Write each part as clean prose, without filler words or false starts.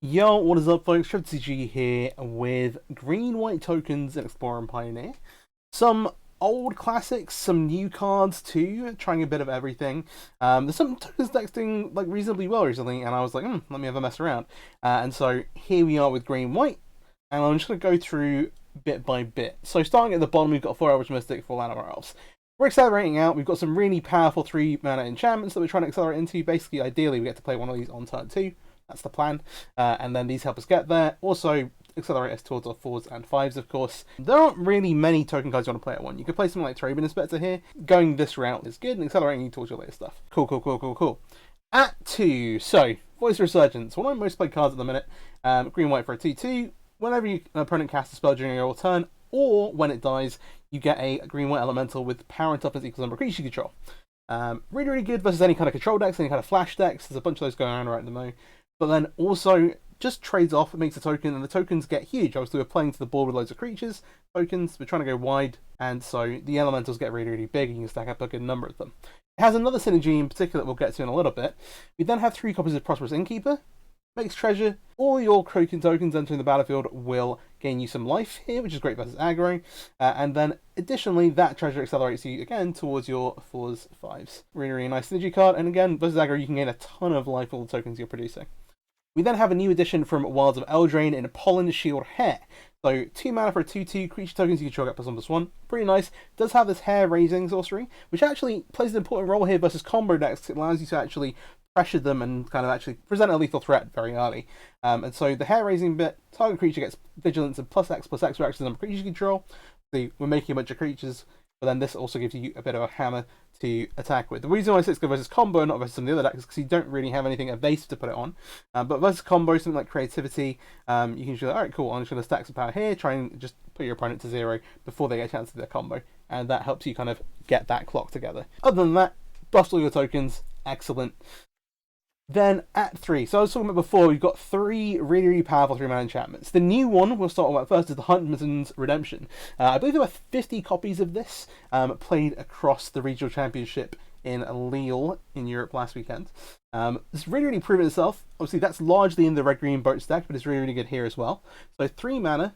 Yo, what is up folks, MTG here with green-white tokens in Explorer and Pioneer. Some old classics, some new cards too, trying a bit of everything. There's some tokens decks doing like reasonably well recently, and I was like, let me have a mess around. And so here we are with green-white, and I'm just going to go through bit by bit. So starting at the bottom, we've got 4 Elvish Mystic, 4 Land of our Elves. We're accelerating out, we've got some really powerful 3-mana enchantments that we're trying to accelerate into. Basically, ideally, we get to play one of these on turn 2. That's the plan. And then these help us get there. Also, accelerate us towards our 4s and 5s, of course. There aren't really many token cards you want to play at 1. You could play something like Trabin Inspector here. Going this route is good and accelerating you towards your later stuff. Cool. At 2, so, Voice Resurgence. One of my most played cards at the minute. Green-white for a 2-2. Whenever an opponent casts a spell during your turn, or when it dies, you get a green-white elemental with power and toughness equals number of creatures you control. Really good versus any kind of control decks, any kind of flash decks. There's a bunch of those going around right at the moment. But then also just trades off, it makes a token, and the tokens get huge. Obviously, we're playing to the board with loads of creatures, tokens, we're trying to go wide, and so the elementals get really big, and you can stack up a good number of them. It has another synergy in particular that we'll get to in a little bit. We then have 3 copies of Prosperous Innkeeper, makes treasure. All your token tokens entering the battlefield will gain you some life here, which is great versus aggro. And then additionally, that treasure accelerates you again towards your 4s, 5s. Really nice synergy card, and again, versus aggro, you can gain a ton of life for all the tokens you're producing. We then have a new addition from Wilds of Eldraine in Pollen Shield Hair. So 2 mana for a 2-2, creature tokens you control get +1/+1. Pretty nice. Does have this hair raising sorcery, which actually plays an important role here versus combo decks. It allows you to actually pressure them and kind of actually present a lethal threat very early. And so the hair raising bit, target creature gets vigilance and +X/+X reactions to the number of creatures you control. So we're making a bunch of creatures, but then this also gives you a bit of a hammer to attack with. The reason why I say it's good versus combo, not versus some of the other decks, is because you don't really have anything evasive to put it on. But versus combo, something like creativity, you can just be like, alright, cool, I'm just going to stack some power here, try and just put your opponent to 0 before they get a chance to do their combo. And that helps you kind of get that clock together. Other than that, buffs all your tokens, excellent. Then at 3, so I was talking about before, we've got 3 really powerful 3-mana enchantments. The new one we'll start with first is the Huntsmaster's Redemption. I believe there were 50 copies of this played across the regional championship in Lille in Europe last weekend. It's really proven itself. Obviously, that's largely in the red-green boat stack, but it's really good here as well. So 3 mana.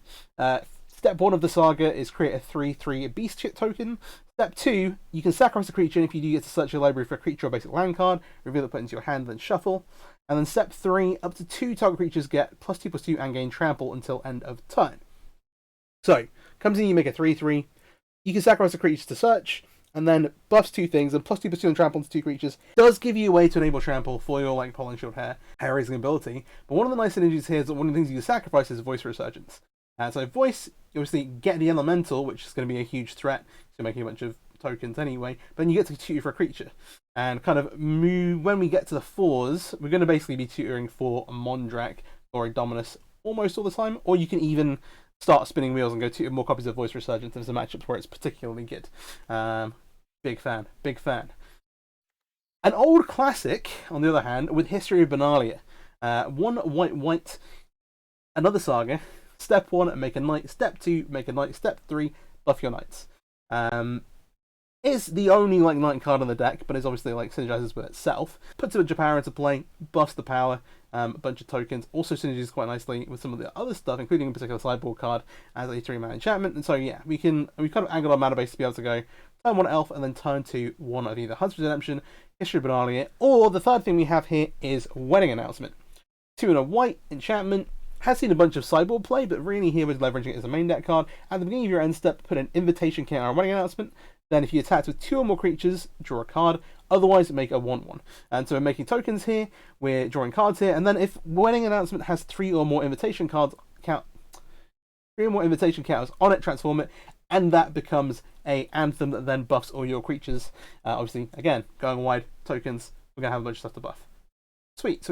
Step 1 of the saga is create a 3/3 beast chip token. Step 2, you can sacrifice a creature, and if you do, get to search your library for a creature or basic land card, reveal it, put it into your hand, then shuffle. And then step 3, up to 2 target creatures get +2/+2 and gain trample until end of turn. So, comes in, you make a 3/3. You can sacrifice a creature to search, and then buffs 2 things, and +2/+2 and trample into 2 creatures. Does give you a way to enable trample for your like Pollen Shield hair raising ability. But one of the nice synergies here is that one of the things you can sacrifice is Voice Resurgence. So Voice, you obviously get the elemental, which is going to be a huge threat. So making a bunch of tokens anyway. But then you get to tutor for a creature. And kind of move, when we get to the 4s, we're going to basically be tutoring for a Mondrak or a Dominus almost all the time. Or you can even start spinning wheels and go tutor more copies of Voice Resurgence. There's a matchups where it's particularly good. Big fan. An old classic, on the other hand, with History of Benalia. 1 white, another saga. Step 1, make a knight. Step 2, make a knight. Step 3, buff your knights. It's the only like knight card in the deck, but it's obviously like synergizes with itself. Puts a bunch of power into play, buffs the power, a bunch of tokens. Also synergizes quite nicely with some of the other stuff, including a particular sideboard card as a 3-mana enchantment. And so yeah, we kind of angled our mana base to be able to go turn 1 elf and then turn 2 one of either Huntsmaster's Redemption, History of Benalia, or the third thing we have here is Wedding Announcement. 2 and a white enchantment. Has seen a bunch of sideboard play, but really here we're leveraging it as a main deck card. At the beginning of your end step, put an invitation counter on Wedding Announcement. Then if you attack with 2 or more creatures, draw a card. Otherwise, make a 1/1. And so we're making tokens here, we're drawing cards here, and then if Wedding Announcement has 3 or more invitation counters on it, transform it, and that becomes a anthem that then buffs all your creatures. Obviously, again, going wide, tokens, we're going to have a bunch of stuff to buff. Sweet.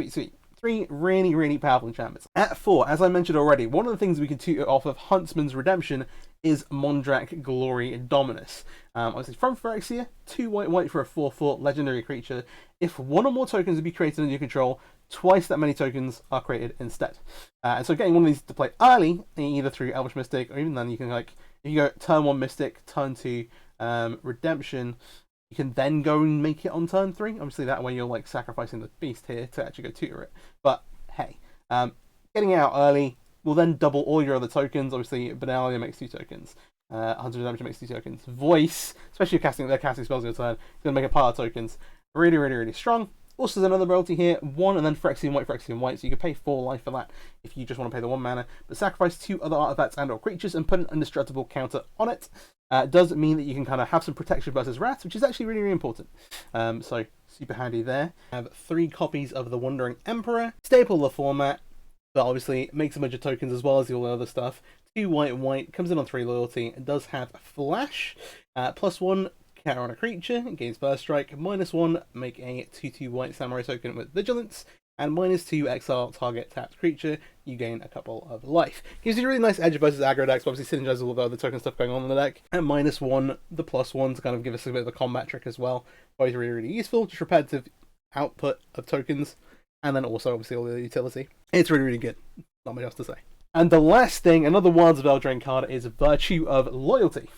3 really powerful enchantments. At 4, as I mentioned already, one of the things we can tutor off of Huntsman's Redemption is Mondrak Glory Dominus. Obviously from Phyrexia, 2 white for a 4/4 legendary creature. If 1 or more tokens would be created under your control, twice that many tokens are created instead. And so getting one of these to play early, either through Elvish Mystic, or even then you can if you go turn 1 Mystic, turn 2 Redemption, you can then go and make it on turn 3. Obviously that way you're like sacrificing the beast here to actually go tutor it. But hey, Getting it out early will then double all your other tokens. Obviously, Benalia makes 2 tokens. 100 damage makes 2 tokens. Voice, especially if they're casting spells on your turn, is going to make a pile of tokens. Really, really, really strong. Also, there's another royalty here, 1 and then Phyrexia and White, so you can pay 4 life for that if you just want to pay the 1 mana, but sacrifice 2 other artifacts and or creatures and put an indestructible counter on it. Does mean that you can kind of have some protection versus rats, which is actually really, really important. So, super handy there. I have 3 copies of the Wandering Emperor, staple the format, but obviously makes a bunch of tokens as well as all the other stuff. 2 white and white, comes in on 3 loyalty, and does have flash, +1 counter on a creature, gains first strike, -1 make a 2/2 white samurai token with vigilance, and -2 exile target tapped creature, you gain a couple of life. Gives you a really nice edge versus aggro decks, but obviously synergizes all the other token stuff going on in the deck. And -1, the +1 to kind of give us a bit of a combat trick as well. Both really, really useful, just repetitive output of tokens, and then also obviously all the utility. It's really, really good. Not much else to say. And the last thing, another Wilds of Eldraine card, is Virtue of Loyalty.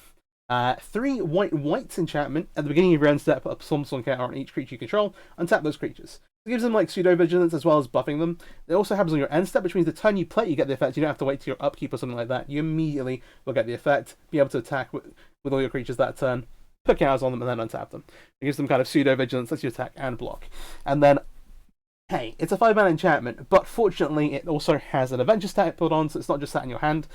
3 white enchantment. At the beginning of your end step, put a +1 counter on each creature you control, untap those creatures. It gives them like pseudo vigilance as well as buffing them. It also happens on your end step, which means the turn you play, you get the effect. You don't have to wait till your upkeep or something like that. You immediately will get the effect, be able to attack with all your creatures that turn, put counters on them, and then untap them. It gives them kind of pseudo vigilance, lets you attack and block. And then, hey, it's a 5-mana enchantment, but fortunately it also has an adventure stat put on, so it's not just sat in your hand.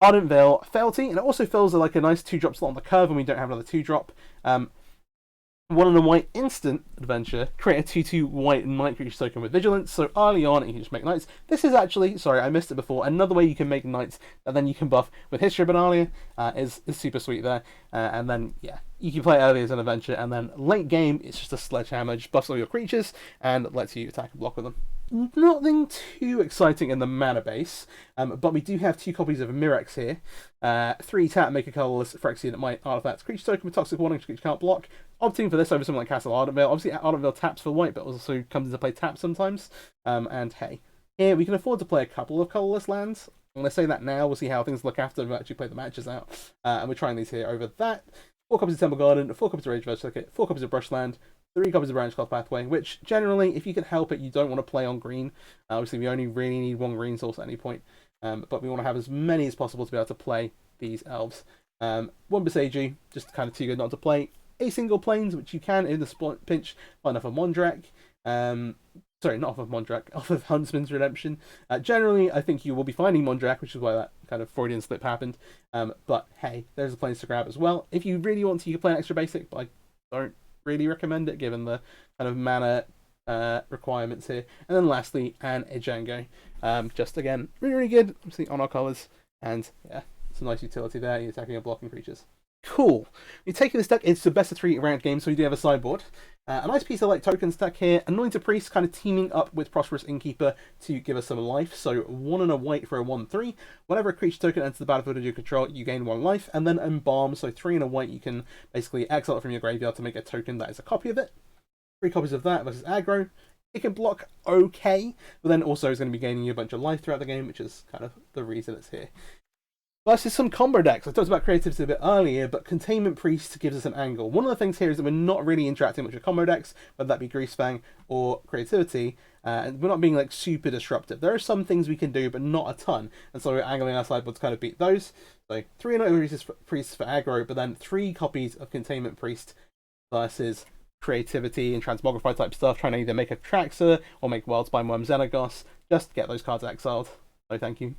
Ardent Veil, Fealty, and it also fills like a nice 2-drop slot on the curve when we don't have another 2-drop. 1 and a white instant adventure, create a 2/2 white night creature token with vigilance, so early on you can just make knights. This is actually, sorry I missed it before, another way you can make knights that then you can buff with History of Benalia is super sweet there. And then, yeah, you can play early as an adventure, and then late game it's just a sledgehammer, just buffs all your creatures and lets you attack and block with them. Nothing too exciting in the mana base, but we do have 2 copies of Mirex here. 3 tap, make a colourless Phyrexia that might artifacts creature token with toxic warning, creature can't block. Opting for this over something like Castle Ardent Veil. Obviously, Ardent Veil taps for white, but also comes into play tap sometimes. And hey, here we can afford to play a couple of colourless lands. I'm going to say that now. We'll see how things look after we actually play the matches out. And we're trying these here over that. 4 copies of Temple Garden, 4 copies of Rage Circuit, 4 copies of Brushland, 3 copies of Branch Cloth Pathway, which generally, if you can help it, you don't want to play on green. Obviously, we only really need 1 green source at any point, but we want to have as many as possible to be able to play these elves. 1 Beseiju, just kind of too good not to play. A single planes, which you can in the pinch find off of Mondrak. Sorry, not off of Mondrak, off of Huntsman's Redemption. Generally, I think you will be finding Mondrak, which is why that kind of Freudian slip happened. But hey, there's a planes to grab as well. If you really want to, you can play an extra basic, but I don't really recommend it given the kind of mana requirements here. And then lastly, an Ejango. Just again, really, really good, obviously on our colours. And yeah, it's a nice utility there. You're attacking and blocking creatures. Cool. You're taking this deck into best of 3 ranked games, so we do have a sideboard. A nice piece of like token stack here. Anointed Priest kind of teaming up with Prosperous Innkeeper to give us some life. So 1 and a white for a 1/3. Whenever a creature token enters the battlefield under your control, you gain 1 life. And then Embalm, so 3 and a white, you can basically exile it from your graveyard to make a token that is a copy of it. 3 copies of that versus aggro. It can block okay, but then also is going to be gaining you a bunch of life throughout the game, which is kind of the reason it's here. Versus some combo decks. I talked about creativity a bit earlier, but Containment Priest gives us an angle. One of the things here is that we're not really interacting much with combo decks, whether that be Greasefang or Creativity, and we're not being like super disruptive. There are some things we can do, but not a ton, and so we're angling our sideboard to kind of beat those. So 3 Anointed Priests for aggro, but then 3 copies of Containment Priest versus Creativity and Transmogrify type stuff, trying to either make a Traxxas or make Wildspine Worm Xenagos, just to get those cards exiled. So thank you.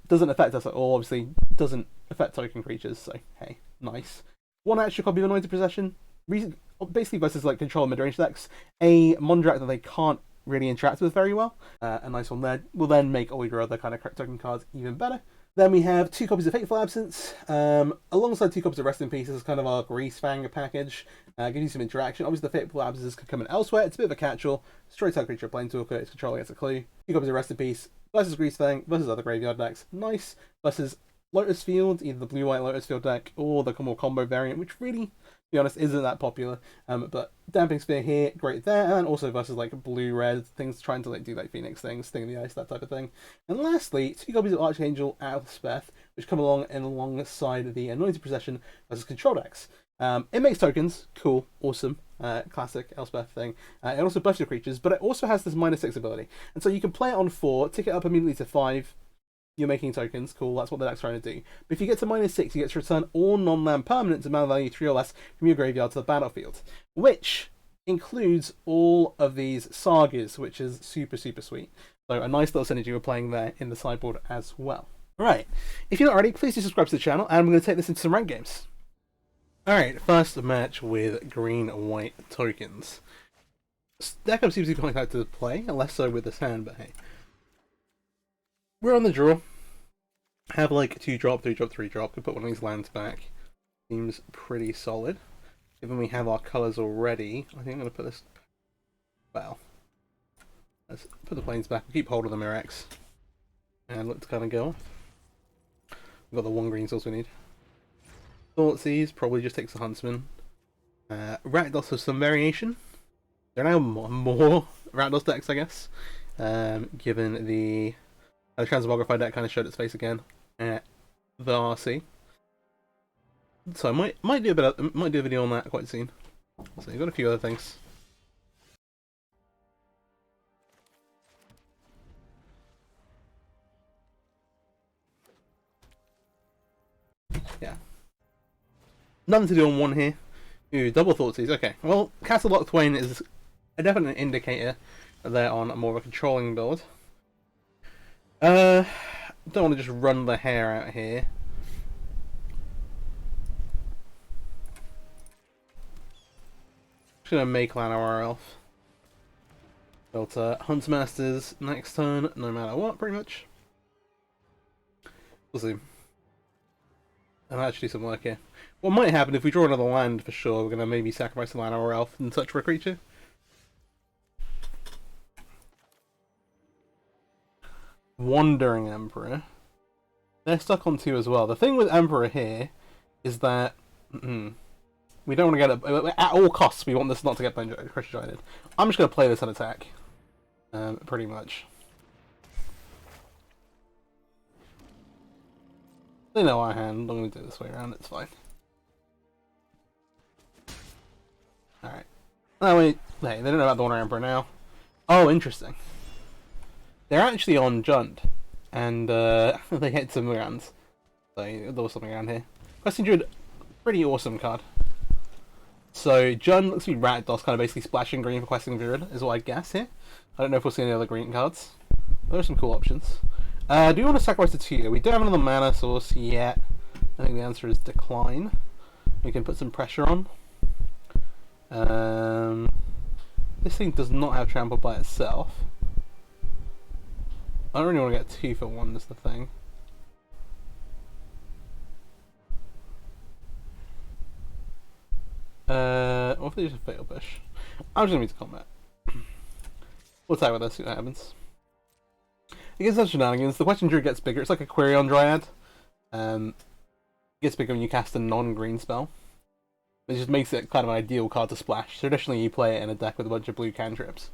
Doesn't affect us at all, obviously doesn't affect token creatures, so hey, nice. 1 extra copy of Anointed Possession, basically versus like control mid-range decks, a Mondrak that they can't really interact with very well. A nice one there, will then make all your other kind of token cards even better. Then we have 2 copies of Fateful Absence, alongside 2 copies of Rest in Peace. This is kind of our Greasefang package. Gives you some interaction. Obviously, the Fateful Absences could come in elsewhere. It's a bit of a catch-all. Destroy target creature, Planeswalker, its controller gets a clue. 2 copies of Rest in Peace versus Greasefang versus other graveyard decks. Nice. Versus Lotus Field, either the blue-white Lotus Field deck or the more combo variant, which really, to be honest, isn't that popular. But Damping Sphere here, great there, and also versus like blue-red things trying to like do like Phoenix things, Sting of the Ice, that type of thing. And lastly, 2 copies of Archangel Elspeth, which come along and alongside the Anointed Possession versus control decks. It makes tokens, cool, awesome, classic Elspeth thing. It also buffs your creatures, but it also has this -6 ability. And so you can play it on 4, tick it up immediately to 5, you're making tokens, cool, that's what the deck's trying to do. But if you get to -6, you get to return all non-land permanents of mana value 3 or less from your graveyard to the battlefield, which includes all of these sagas, which is super, super sweet. So a nice little synergy we're playing there in the sideboard as well. Alright, if you're not already, please do subscribe to the channel, and we're going to take this into some ranked games. Alright, first match with green-white tokens. Deck up seems to be quite like to play, less so with this hand, but hey. We're on the draw. Have like 2-drop, 3-drop, 3-drop. Could put one of these lands back. Seems pretty solid. Given we have our colours already, I think I'm going to put this... Well, let's put the planes back. We'll keep hold of the Mirex. And look to kind of go off. We've got the 1 green source we need. Thoughtseize probably just takes the Huntsman. Rakdos has some variation. There are now more Rakdos decks, I guess. Given the Transmogrify deck kind of showed its face again at the RC. So I might do a video on that quite soon. So you've got a few other things. Yeah. Nothing to do on 1 here. Ooh, double Thoughtseize. Okay. Well, Castle Lock Twain is a definite indicator that they're on more of a controlling build. Don't want to just run the hair out here. Just gonna make land our elf. Built Huntsmasters next turn, no matter what, pretty much. We'll see. I'll actually do some work here. What might happen if we draw another land for sure, we're gonna maybe sacrifice the land our elf and search for a creature. Wandering Emperor. They're stuck on 2 as well. The thing with Emperor here is that we don't want to get it at all costs. We want this not to get pressure jointed. I'm just going to play this on attack, pretty much. They know our hand. I'm going to do it this way around. It's fine. All right. Oh wait, hey, they don't know about the Wandering Emperor now. Oh, interesting. They're actually on Jund, and they hit some rounds. So there was something around here. Questing Druid, pretty awesome card. So Jund looks to be Rakdos, kind of basically splashing green for Questing Druid, is what I guess here. I don't know if we'll see any other green cards. There are some cool options. Do we want to sacrifice the tutor? We don't have another mana source yet. I think the answer is decline. We can put some pressure on. This thing does not have trample by itself. I don't really want to get 2 for 1, is the thing. What if they just fatal push? I'm just going to move to combat. We'll attack with this, see what happens. Against such shenanigans, the Question Druid gets bigger. It's like a Quirion Dryad. It gets bigger when you cast a non-green spell. It just makes it kind of an ideal card to splash. Traditionally, you play it in a deck with a bunch of blue cantrips.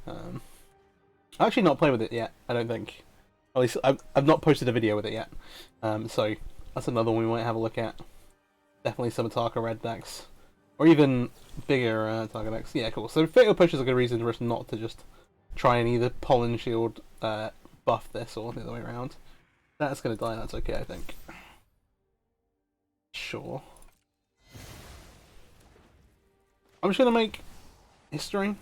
I've actually not played with it yet, I don't think. At least, I've not posted a video with it yet. So, that's another one we might have a look at. Definitely some Ataka red decks. Or even bigger Ataka decks. Yeah, cool. So, Fatal Push is a good reason for us not to just try and either Pollen Shield buff this or the other way around. That's going to die, that's okay, I think. Sure. I'm just going to make History.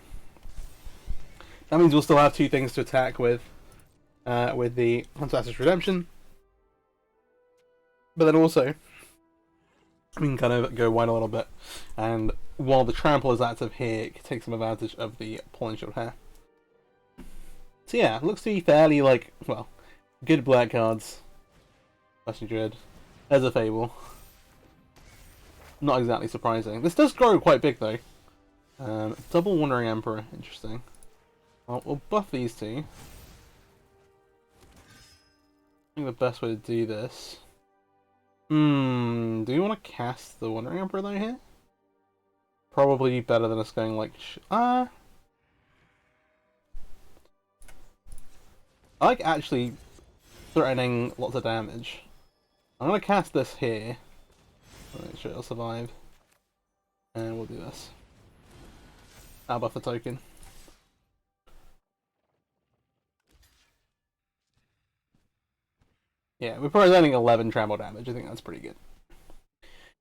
That means we'll still have 2 things to attack with the Huntsmaster's Redemption. But then also, we can kind of go wide a little bit. And while the Trample is active here, it can take some advantage of the Pollen Shield here. So yeah, it looks to be fairly, like, well, good black cards. Question Druid. There's a Fable. Not exactly surprising. This does grow quite big though. Double Wandering Emperor, interesting. Well, we'll buff these 2. I think the best way to do this... do you want to cast the Wandering Emperor though here? Probably better than us going like... I like actually threatening lots of damage. I'm going to cast this here. Make sure it'll survive. And we'll do this. I'll buff a token. Yeah, we're probably landing 11 trample damage. I think that's pretty good.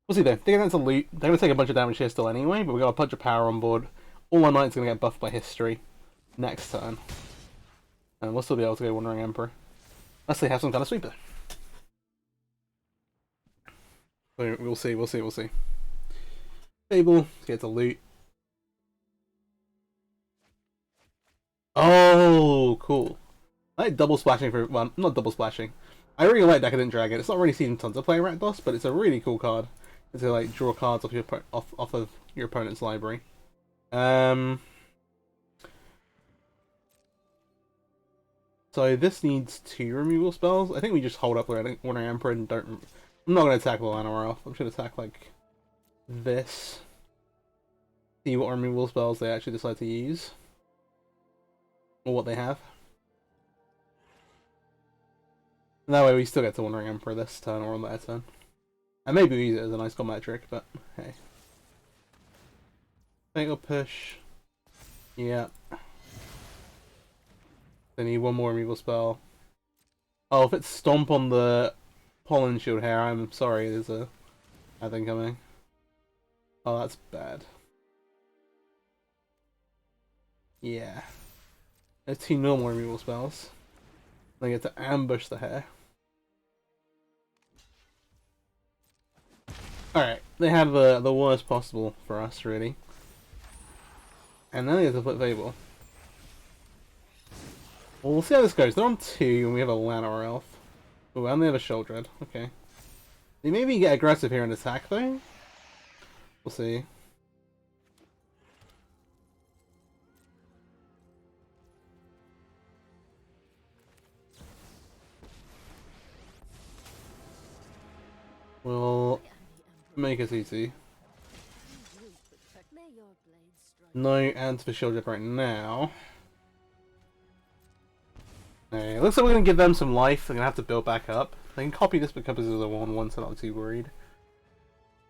We'll see though. They're going to loot. They're going to take a bunch of damage here still anyway, but we got a bunch of power on board. All our knights are going to get buffed by history next turn. And we'll still be able to go Wandering Emperor. Unless they have some kind of sweeper. We'll see, we'll see, we'll see. Fable, get to loot. Oh, cool. I like double splashing for, well, not double splashing. I really like Decadent Dragon. It's not really seen tons of play in Rakdos, but it's a really cool card. It's to like draw cards off your off of your opponent's library. So this needs 2 removal spells. I think we just hold up Wandering Emperor and don't. I'm not going to attack the Llanowar Elf. I'm just going to attack like this. See what removal spells they actually decide to use, or what they have. And that way we still get to Wandering Emperor this turn or on their turn. And maybe we use it as a nice combat trick, but hey. Fatal Push. Yeah. They need 1 more removal spell. Oh, if it's Stomp on the Pollen Shield here, I'm sorry, there's a thing coming. Oh, that's bad. Yeah. There's 2 normal removal spells. They get to ambush the hair. Alright, they have the worst possible for us, really. And then they get to flip Fable. Well, we'll see how this goes. They're on 2, and we have a Llanowar Elf. Oh, and they have a Sheoldred. Okay. They maybe get aggressive here and attack, though. We'll see. We'll make it easy. No answer for Sheoldred right now. Okay, it looks like we're going to give them some life. They're going to have to build back up. They can copy this because it's a 1-1, so not too worried.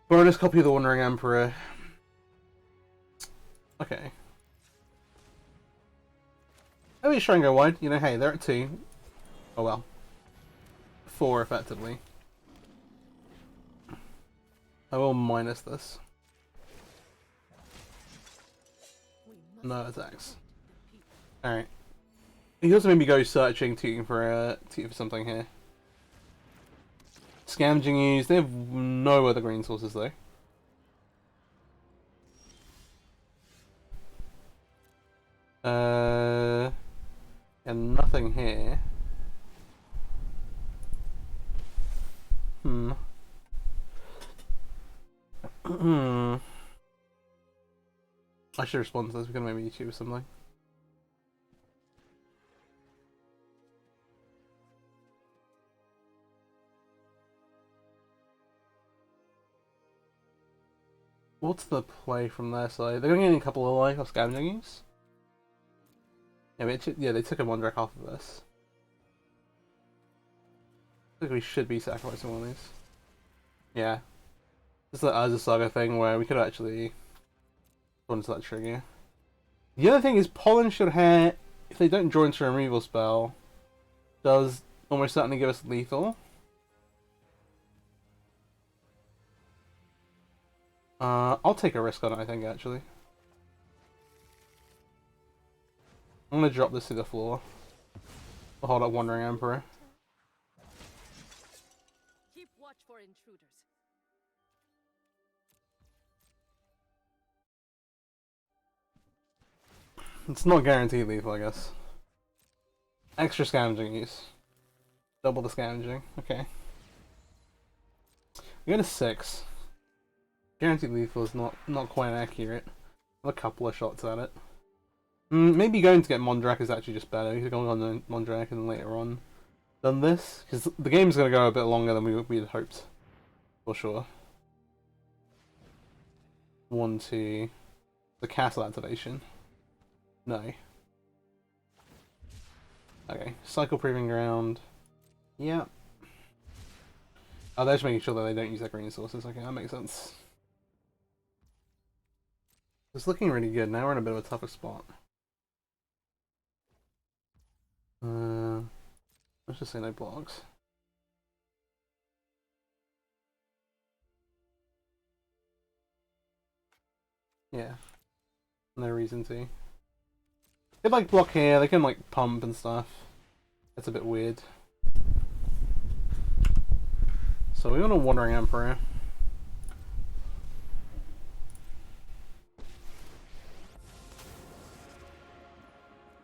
Bonus copy of the Wandering Emperor. Okay. Maybe just try and go wide. You know, hey, they're at 2. Oh well. 4 effectively. I will minus this. No attacks. Alright. You can also maybe go searching for something here. Scavenging use. They have no other green sources though. And nothing here. I should respond to this. We can maybe YouTube or something. What's the play from their side? They're going to get a couple of life off scavenging use. Yeah, they took a Mondrak off of this. I think we should be sacrificing one of these. Yeah. It's the Urza Saga thing where we could actually go into that trigger. The other thing is Pollen Shield Hair, if they don't draw into a removal spell, does almost certainly give us lethal. I'll take a risk on it, I think, actually. I'm gonna drop this to the floor. I'll hold up Wandering Emperor. Keep watch for intruders. It's not guaranteed lethal, I guess. Extra scavenging use. Double the scavenging. Okay. We got a 6. Guaranteed lethal is not quite accurate. I have a couple of shots at it. Maybe going to get Mondrak is actually just better. You could go on Mondrak and then later on done this, because the game's going to go a bit longer than we had hoped. For sure. 1, 2. The castle activation. No. Okay. Cycle Proving Ground. Yeah. Oh, they're just making sure that they don't use their green sources. Okay, that makes sense. It's looking really good. Now we're in a bit of a tougher spot. Let's just say no blocks. Yeah. No reason to. They like block here, they can like pump and stuff. That's a bit weird. So we want a Wandering Emperor.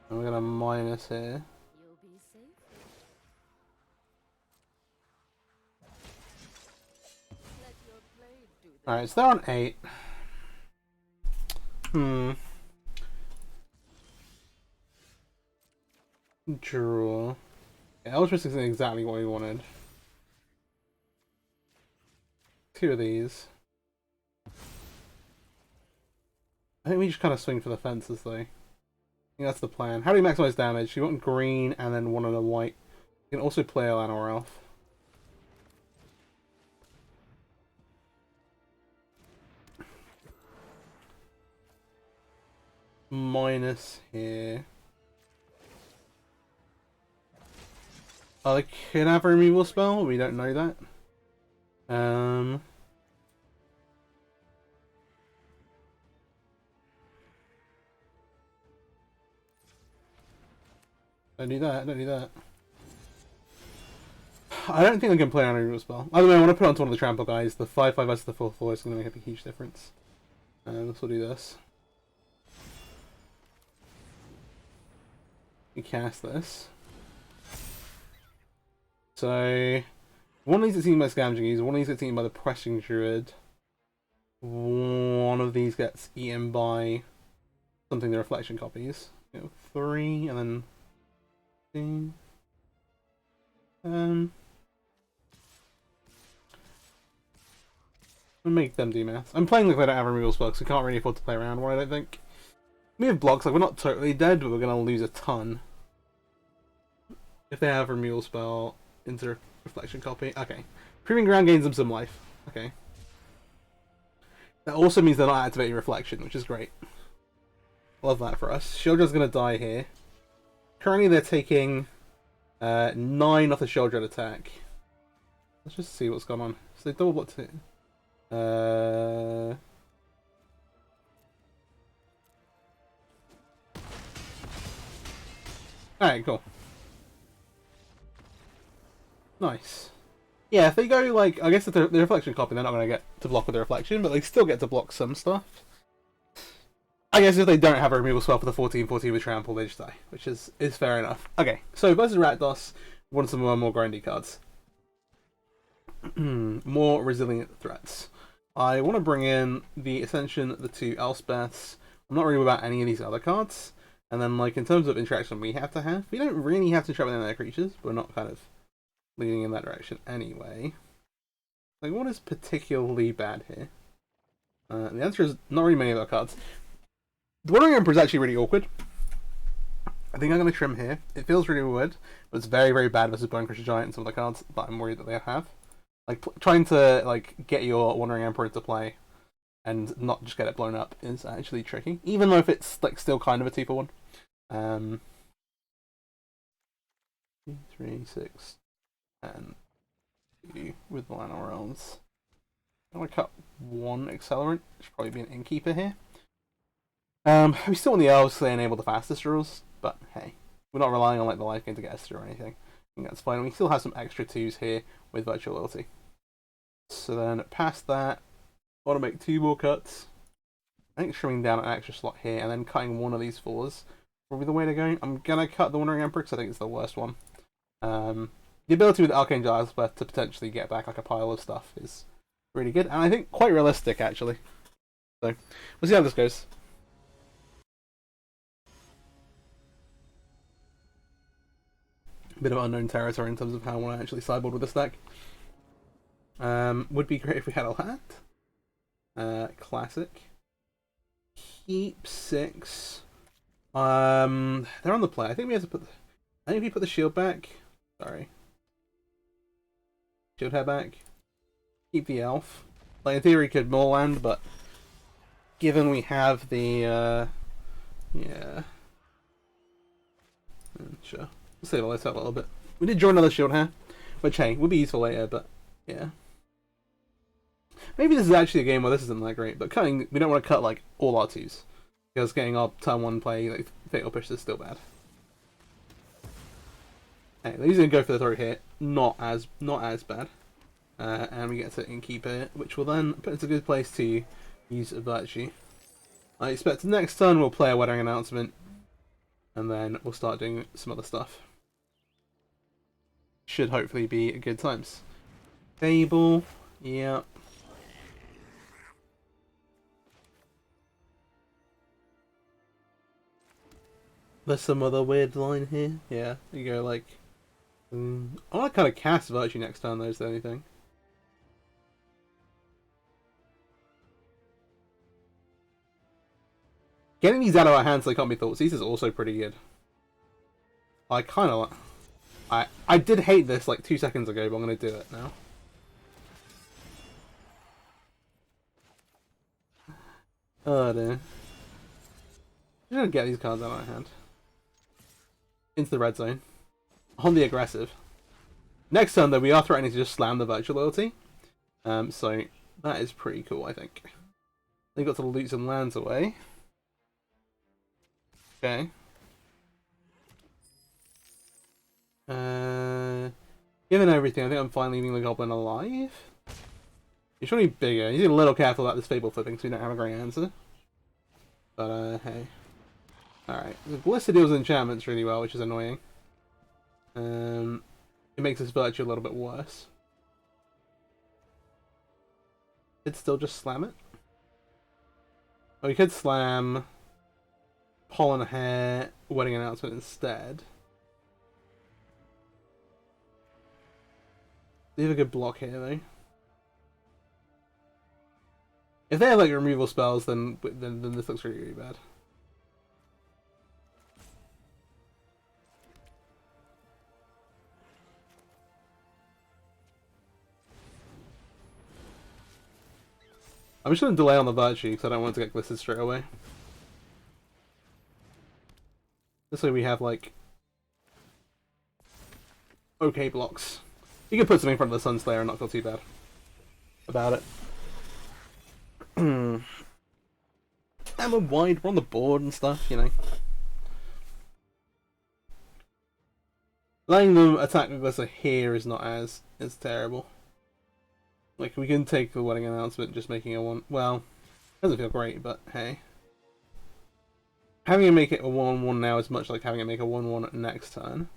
And we got a minus here. You'll be safe. Let your blade do the Alright, so they're on 8. Draw. Yeah, Eldritch isn't exactly what we wanted. 2 of these. I think we just kind of swing for the fences though. I think that's the plan. How do you maximize damage? You want green and then one of the white. You can also play a Lana or Elf. Minus here. Oh, they could have a removal spell. We don't know that. Don't do that. Don't do that. I don't think I can play on a removal spell. Either way, I want to put it onto one of the trample guys. The 5/5 versus the 4/4 is going to make a huge difference. Let's do this. You cast this. So, one of these gets eaten by Scavenging Ooze, one of these gets eaten by the Pressing Druid. One of these gets eaten by something the Reflection copies. 3, and then... I'll make them do math. I'm playing like they don't have removal spells, so we can't really afford to play around one, I don't think. We have blocks, like we're not totally dead, but we're going to lose a ton. If they have a removal spell into Reflection copy. Okay. Proving Ground gains them some life. Okay. That also means they're not activating Reflection, which is great. Love that for us. Shieldred's going to die here. Currently they're taking 9 off the Shieldred attack. Let's just see what's going on. So they double blocked it. Alright, cool. Nice. Yeah, if they go, like, I guess if the Reflection copy, they're not going to get to block with the Reflection, but they still get to block some stuff. I guess if they don't have a removal spell for the 14/14 with Trample, they just die, which is fair enough. Okay, so versus Rakdos, we want some more grindy cards. More resilient threats. I want to bring in the Ascension, the 2 Elspeths. I'm not really about any of these other cards. And then, like, in terms of interaction we have, we don't really have to interact with any of their creatures. We're not kind of leaning in that direction anyway. Like, what is particularly bad here? The answer is not really many of our cards. The Wandering Emperor is actually really awkward. I think I'm going to trim here. It feels really weird, but it's very, very bad versus Bone Crusher Giant and some of the cards that I'm worried that they have. Like, trying to, like, get your Wandering Emperor into play and not just get it blown up is actually tricky, even though if it's, like, still kind of a 2-for-1. 3, 6, and 2 with the Lana Realms. I'm going to cut 1 Accelerant, which should probably be an Innkeeper here. We still want the Elves, so they enable the fastest draws, but hey, we're not relying on, like, the life gain to get us through or anything. I think that's fine. We still have some extra 2s here with Virtual Loyalty. So then, past that, I want to make 2 more cuts. I think trimming down an extra slot here, and then cutting 1 of these 4s. Probably the way to go. I'm going to cut the Wandering Emperor, because I think it's the worst one. The ability with Archangel Elspeth to potentially get back, like, a pile of stuff is really good, and I think quite realistic, actually. So, we'll see how this goes. Bit of unknown territory in terms of how I want to actually sideboard with this deck. Would be great if we had a land. Classic. Keep 6. They're on the play. I think we have to put. I think if you put the shield back. Sorry. Shield hair back. Keep the elf. Like in theory, could more land, but given we have the yeah, sure. We'll save all this out a little bit. We did draw another shield here, which hey, will be useful later, but yeah. Maybe this is actually a game where this isn't that great, but cutting, we don't want to cut like all our twos. Because getting our turn 1 play, like Fatal Push is still bad. Hey, they're going to go for the throw here, not as bad. And we get to Innkeeper, which will then put us in a good place to use a Virtue. I expect next turn we'll play a Wedding Announcement, and then we'll start doing some other stuff. Should hopefully be good times. Table, yeah. There's some other weird line here. Yeah, you go like... I want to kind of cast Virtue next turn though, is the only thing. Getting these out of our hands so they can't be thought seized is also pretty good. I kind of like... I did hate this like 2 seconds ago, but I'm going to do it now. Oh dear. I'm going to get these cards out of my hand. Into the red zone. On the aggressive. Next turn though, we are threatening to just slam the Virtual Loyalty. So that is pretty cool, I think. They got to loot some lands away. Okay. Given everything, I think I'm fine leaving the Goblin alive. He should be bigger. He's a little careful about this Fable flipping, so we don't have a great answer. But hey. Alright. The Ballista deals enchantments really well, which is annoying. It makes this Virtue a little bit worse. Could still just slam it. Oh, we could slam Pollen Hair Wedding Announcement instead. They have a good block here though. If they have like removal spells, then this looks really, really bad. I'm just going to delay on the Virtue because I don't want it to get glisted straight away. This way we have like okay blocks. You can put something in front of the Sunslayer and not feel too bad about it. And we're wide, we're on the board and stuff, you know. Letting them attack the Glister here is not as terrible. Like, we can take the Wedding Announcement, just making a 1... Well, doesn't feel great, but hey. Having it make it a 1-1 now is much like having it make a 1-1 next turn.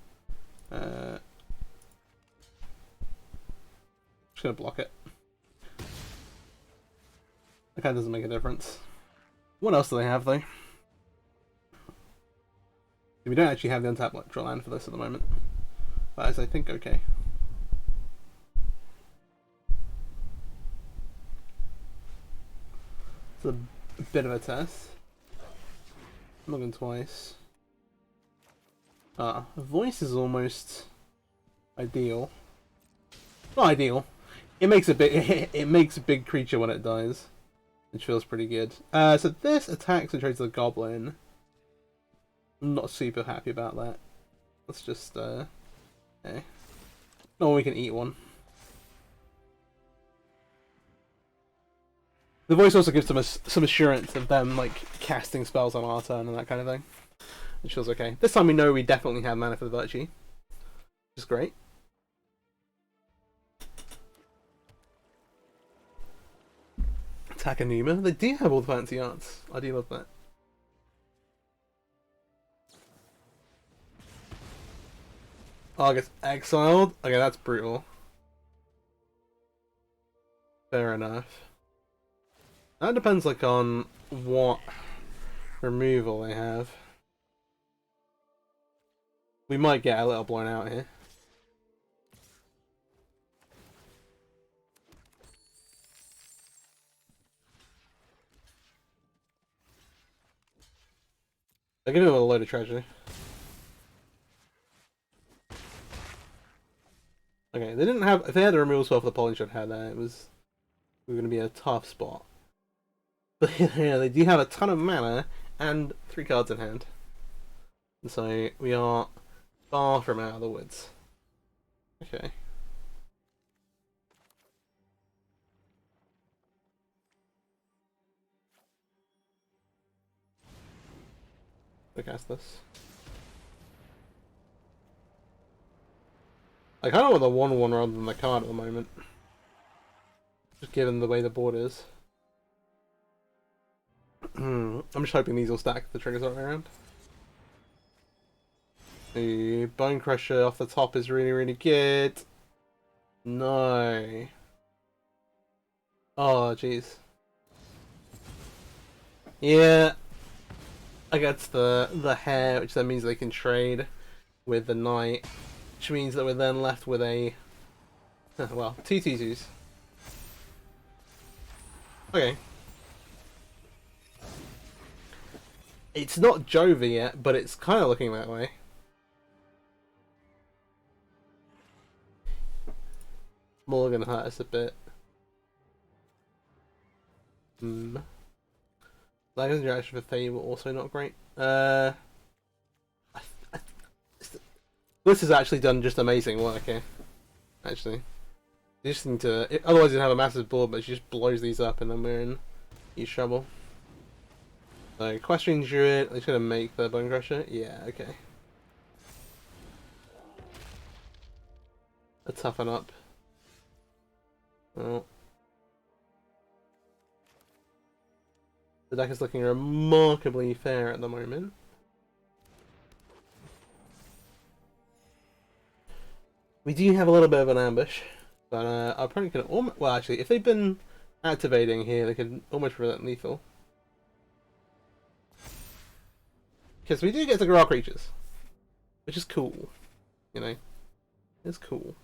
Just gonna block it. That kind of doesn't make a difference. What else do they have, though? We don't actually have the untapped Electro land for this at the moment. That is, I think, okay. It's a bit of a test. I'm looking twice. Voice is almost ideal. Not ideal. It makes a big it makes a big creature when it dies, which feels pretty good. So this attacks and trades the Goblin. I'm not super happy about that. Let's just hey. No, we can eat one. The voice also gives them some assurance of them like casting spells on our turn and that kind of thing, which feels okay. This time we know we definitely have mana for the Virtue, which is great. Attack Anuma. They do have all the fancy arts. I do love that. Oh, I guess exiled? Okay, that's brutal. Fair enough. That depends like on what removal they have. We might get a little blown out here. I'll give him a load of treasure. Okay, they didn't have. If they had a removal spell for the pollen should have had that, we were going to be in a tough spot. But yeah, they do have a ton of mana and 3 cards in hand. And so we are far from out of the woods. Okay. Look at this. I kind of want the 1/1 rather than the card at the moment. Just given the way the board is. I'm just hoping these will stack the triggers all around. The Bone Crusher off the top is really, really good. No. Oh, jeez. Yeah. I got the hair, which then means they can trade with the knight, which means that we're then left with a well, 2 2/2s. Okay. It's not Jova yet, but it's kind of looking that way. Mulligan hurt us a bit. Lagon's reaction for Fable also not great. This has actually done just amazing work here. Actually, you just need to. Otherwise, you'd have a massive board, but she just blows these up, and then we're in huge trouble. So, Equestrian Druid. Are they gonna make the Bone Crusher? Yeah. Okay. A toughen up. Well, the deck is looking remarkably fair at the moment. We do have a little bit of an ambush, but I probably could almost. Well, actually, if they've been activating here, they could almost prevent lethal. Because we do get to grow our creatures, which is cool. You know, it's cool.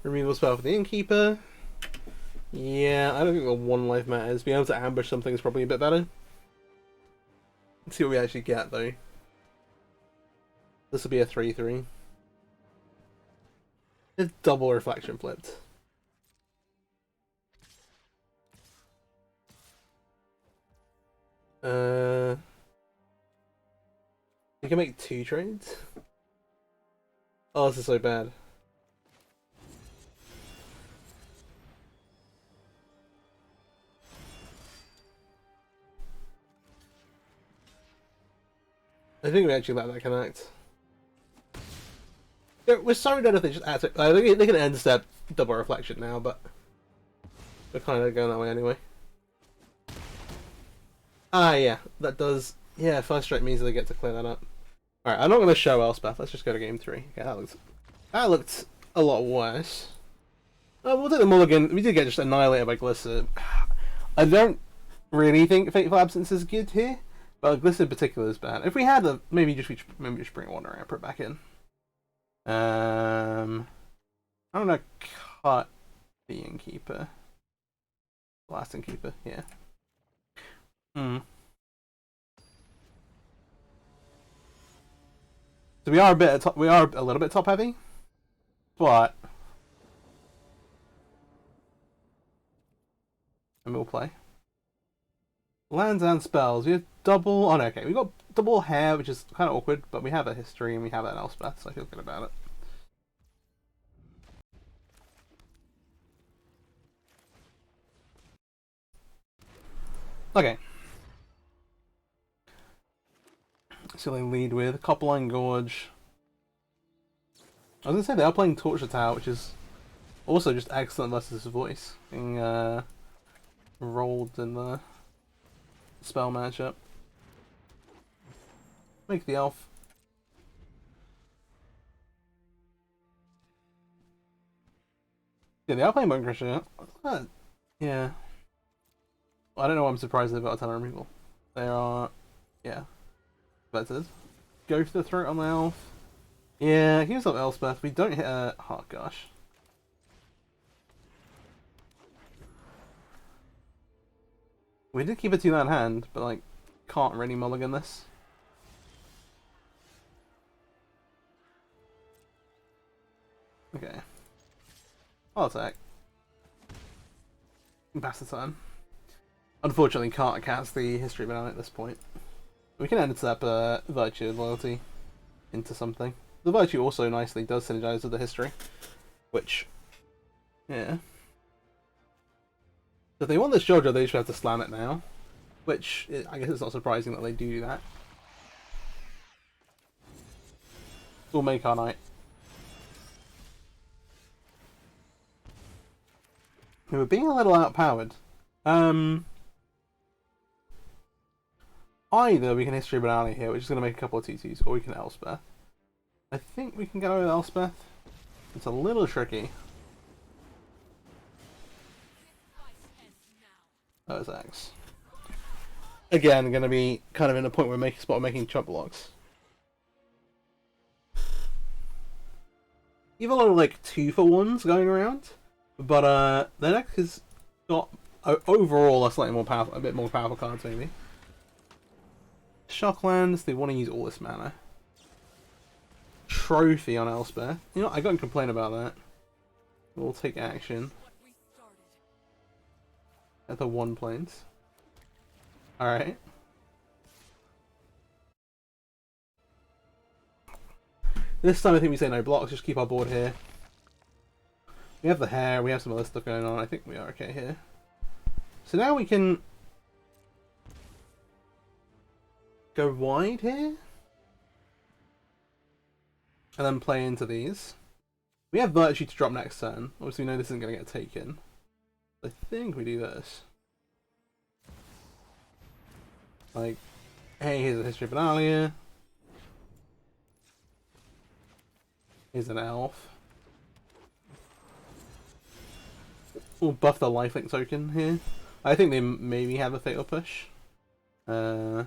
Removal spell for the Innkeeper. Yeah, I don't think the 1 life matters. Being able to ambush something is probably a bit better. Let's see what we actually get, though. This will be a 3/3. It's double reflection flipped. You can make 2 trades? Oh, this is so bad. I think we actually let that connect. Yeah, we're sorry that if they just add it. They can end step double reflection now, but we're kind of going that way anyway. Ah, yeah, that does. Yeah, first strike means they get to clear that up. Alright, I'm not going to show Elspeth. Let's just go to game 3. Okay, that looked a lot worse. We'll take the mulligan. We did get just annihilated by Glister. I don't really think Fateful Absence is good here. But Glister in particular is bad. If we had a maybe just bring one around, put it back in. I'm gonna cut the Innkeeper. Last Innkeeper, yeah. So we are a little bit top heavy, but and we'll play. Lands and spells. We have double. Oh no, okay. We got double hair, which is kind of awkward, but we have a history and we have an Elspeth, so I feel good about it. Okay. So they lead with Copperline Gorge. I was gonna say they are playing Torture Tower, which is also just excellent versus his voice being rolled in the spell matchup. Make the elf. Yeah, they are playing Bone Crusher. Yeah. Well, I don't know why I'm surprised they've got a ton of removal. They are, yeah. Better. Go for the throat on the elf. Yeah, here's up Elspeth. We don't hit a. Oh gosh. We did keep a 2-land hand, but like, can't really mulligan this. Okay. I'll attack. Pass the turn. Unfortunately, can't cast the history banana at this point. We can end up virtue and loyalty into something. The virtue also nicely does synergize with the history, which, yeah. So if they want this JoJo, they should have to slam it now, which I guess it's not surprising that they do that. We'll make our night. We're being a little outpowered. Either we can history banana here, which is going to make a couple of tutus, or we can Elspeth. I think we can go with Elspeth. It's a little tricky. Oh, it's X. Again, going to be kind of in a point where we're making chump blocks. You have a lot of like 2-for-1s going around, but the deck has got overall a slightly more powerful, a bit more powerful cards maybe. Shocklands, they want to use all this mana. Trophy on Elspeth. You know, I can't complain about that. We'll take action. At the 1 planes. Alright. This time I think we say no blocks, just keep our board here. We have the hair, we have some other stuff going on, I think we are okay here. So now we can go wide here. And then play into these. We have Virtue to drop next turn. Obviously we know this isn't going to get taken. I think we do this. Like, hey, here's a History of Benalia. Here's an elf. We'll buff the lifelink token here. I think they maybe have a fatal push. I'm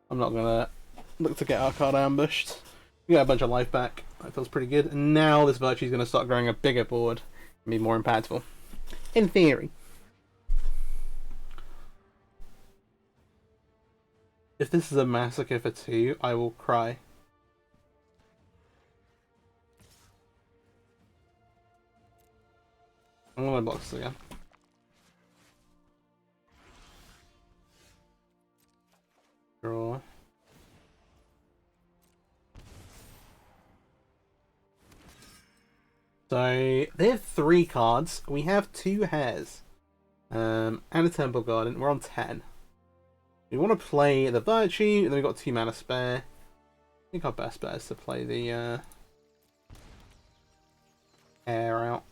not gonna look to get our card ambushed. We got a bunch of life back. That feels pretty good. And now this Virtue is gonna start growing a bigger board and be more impactful. In theory. If this is a massacre for 2, I will cry. I'm gonna block this again. Draw. So they have 3 cards. We have 2 hairs. And a Temple Garden. We're on 10. We want to play the Virtue, and then we've got 2 mana spare. I think our best bet is to play the hair out.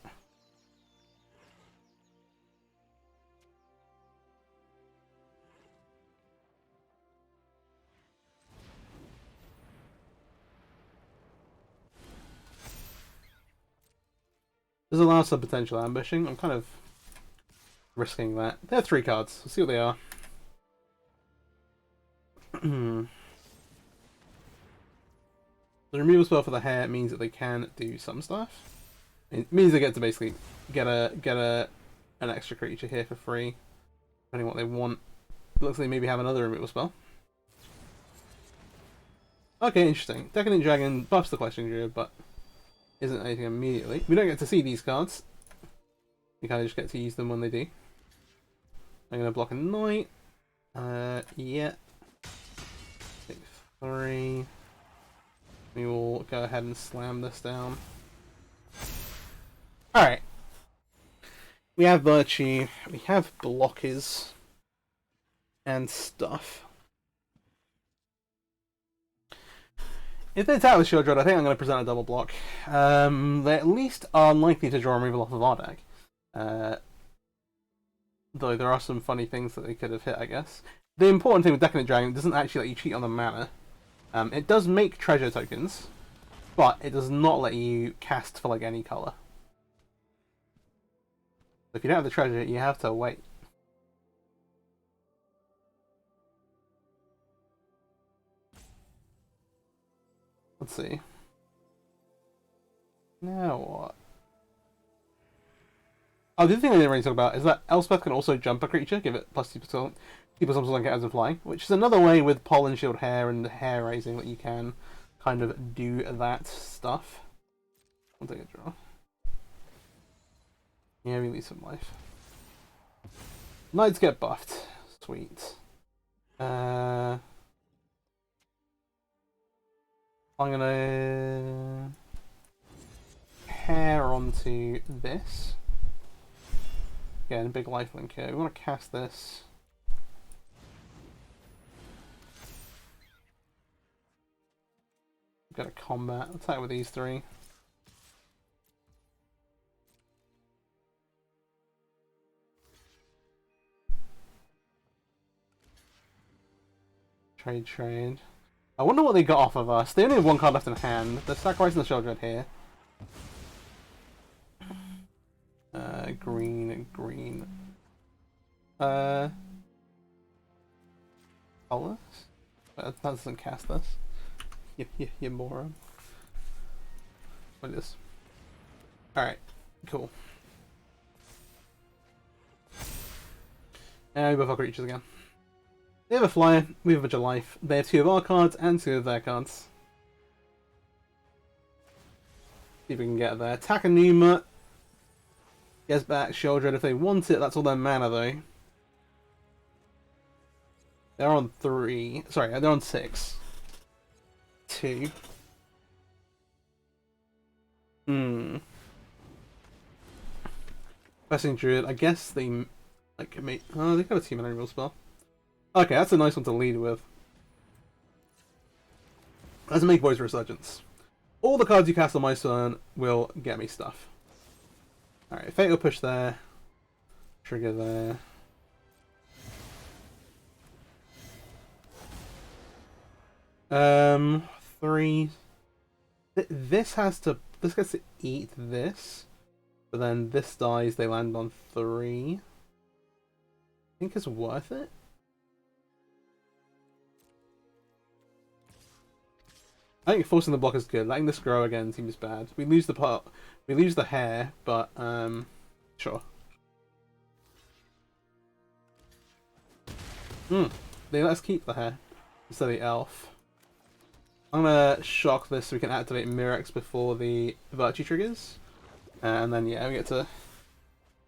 There's a lot of potential ambushing. I'm kind of risking that. They're 3 cards. We'll see what they are. The removal spell for the hair means that they can do some stuff. It means they get to basically get an extra creature here for free, depending on what they want. It looks like they maybe have another removal spell. Okay, interesting. Decadent Dragon buffs the Questing Druid, but isn't anything immediately. We don't get to see these cards. We kind of just get to use them when they do. I'm going to block a Knight. Yeah. Take 3. We will go ahead and slam this down. Alright. We have Virtue. We have blockers. And stuff. If they attack with Shield Dread, I think I'm going to present a double block. They at least are likely to draw removal off of our deck. Though there are some funny things that they could have hit, I guess. The important thing with Decadent Dragon, it doesn't actually let you cheat on the mana. It does make treasure tokens, but it does not let you cast for like any colour. If you don't have the treasure, you have to wait. Let's see. Now what? Oh, the other thing I didn't really talk about is that Elspeth can also jump a creature, give it plus 2%, people sometimes get as a flying, which is another way with Pollen Shield Hair and hair raising that you can kind of do that stuff. I'll take a draw. Yeah, we lose some life. Knights get buffed. Sweet. I'm gonna hair onto this. Again, big lifelink here. We want to cast this. Got a combat. Attack with these three. Trade. I wonder what they got off of us. They only have one card left in hand. They're sacrificing the children here. Green. Colors? That doesn't cast this. You moron. What is this? Alright, cool. And we both our creatures again. They have a flyer, we have a bunch of life. They have 2 of our cards and 2 of their cards. See if we can get there. Takanuma gets back Sheldred if they want it. That's all their mana though. They're on 3. Sorry, they're on 6. 2. Pressing Druid. I guess they like make. Oh, they got a 2-mana removal spell. Okay, that's a nice one to lead with. Let's make Voice Resurgence. All the cards you cast on my turn will get me stuff. Alright, Fatal Push there. Trigger there. Three. This gets to eat this. But then this dies, they land on 3. I think it's worth it. I think forcing the block is good. Letting this grow again seems bad. We lose the part. We lose the hair, but sure. They let us keep the hair instead of the elf. I'm gonna shock this so we can activate Mirex before the Virtue triggers, and then yeah, we get to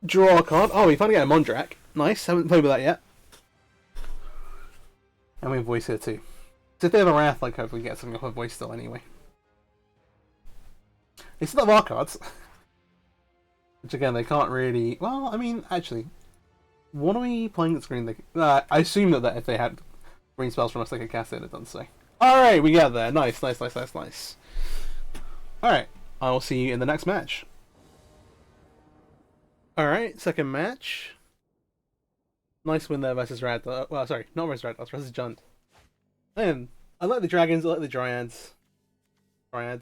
draw a card. Oh, we finally get a Mondrak. Nice. Haven't played with that yet. And we have voice here too. So if they have a Wrath, like hopefully get something off of voice still anyway. They still have our cards. Which again, they can't really... Well, I mean, actually... What are we playing that's green? I assume that if they had green spells from us, they could cast it, it doesn't say. Alright, we get there. Nice. Alright, I will see you in the next match. Alright, second match. Nice win there versus Rad. Well, sorry, not versus Rad, versus Junt. Man, I like the dragons, I like the dryads. Dread.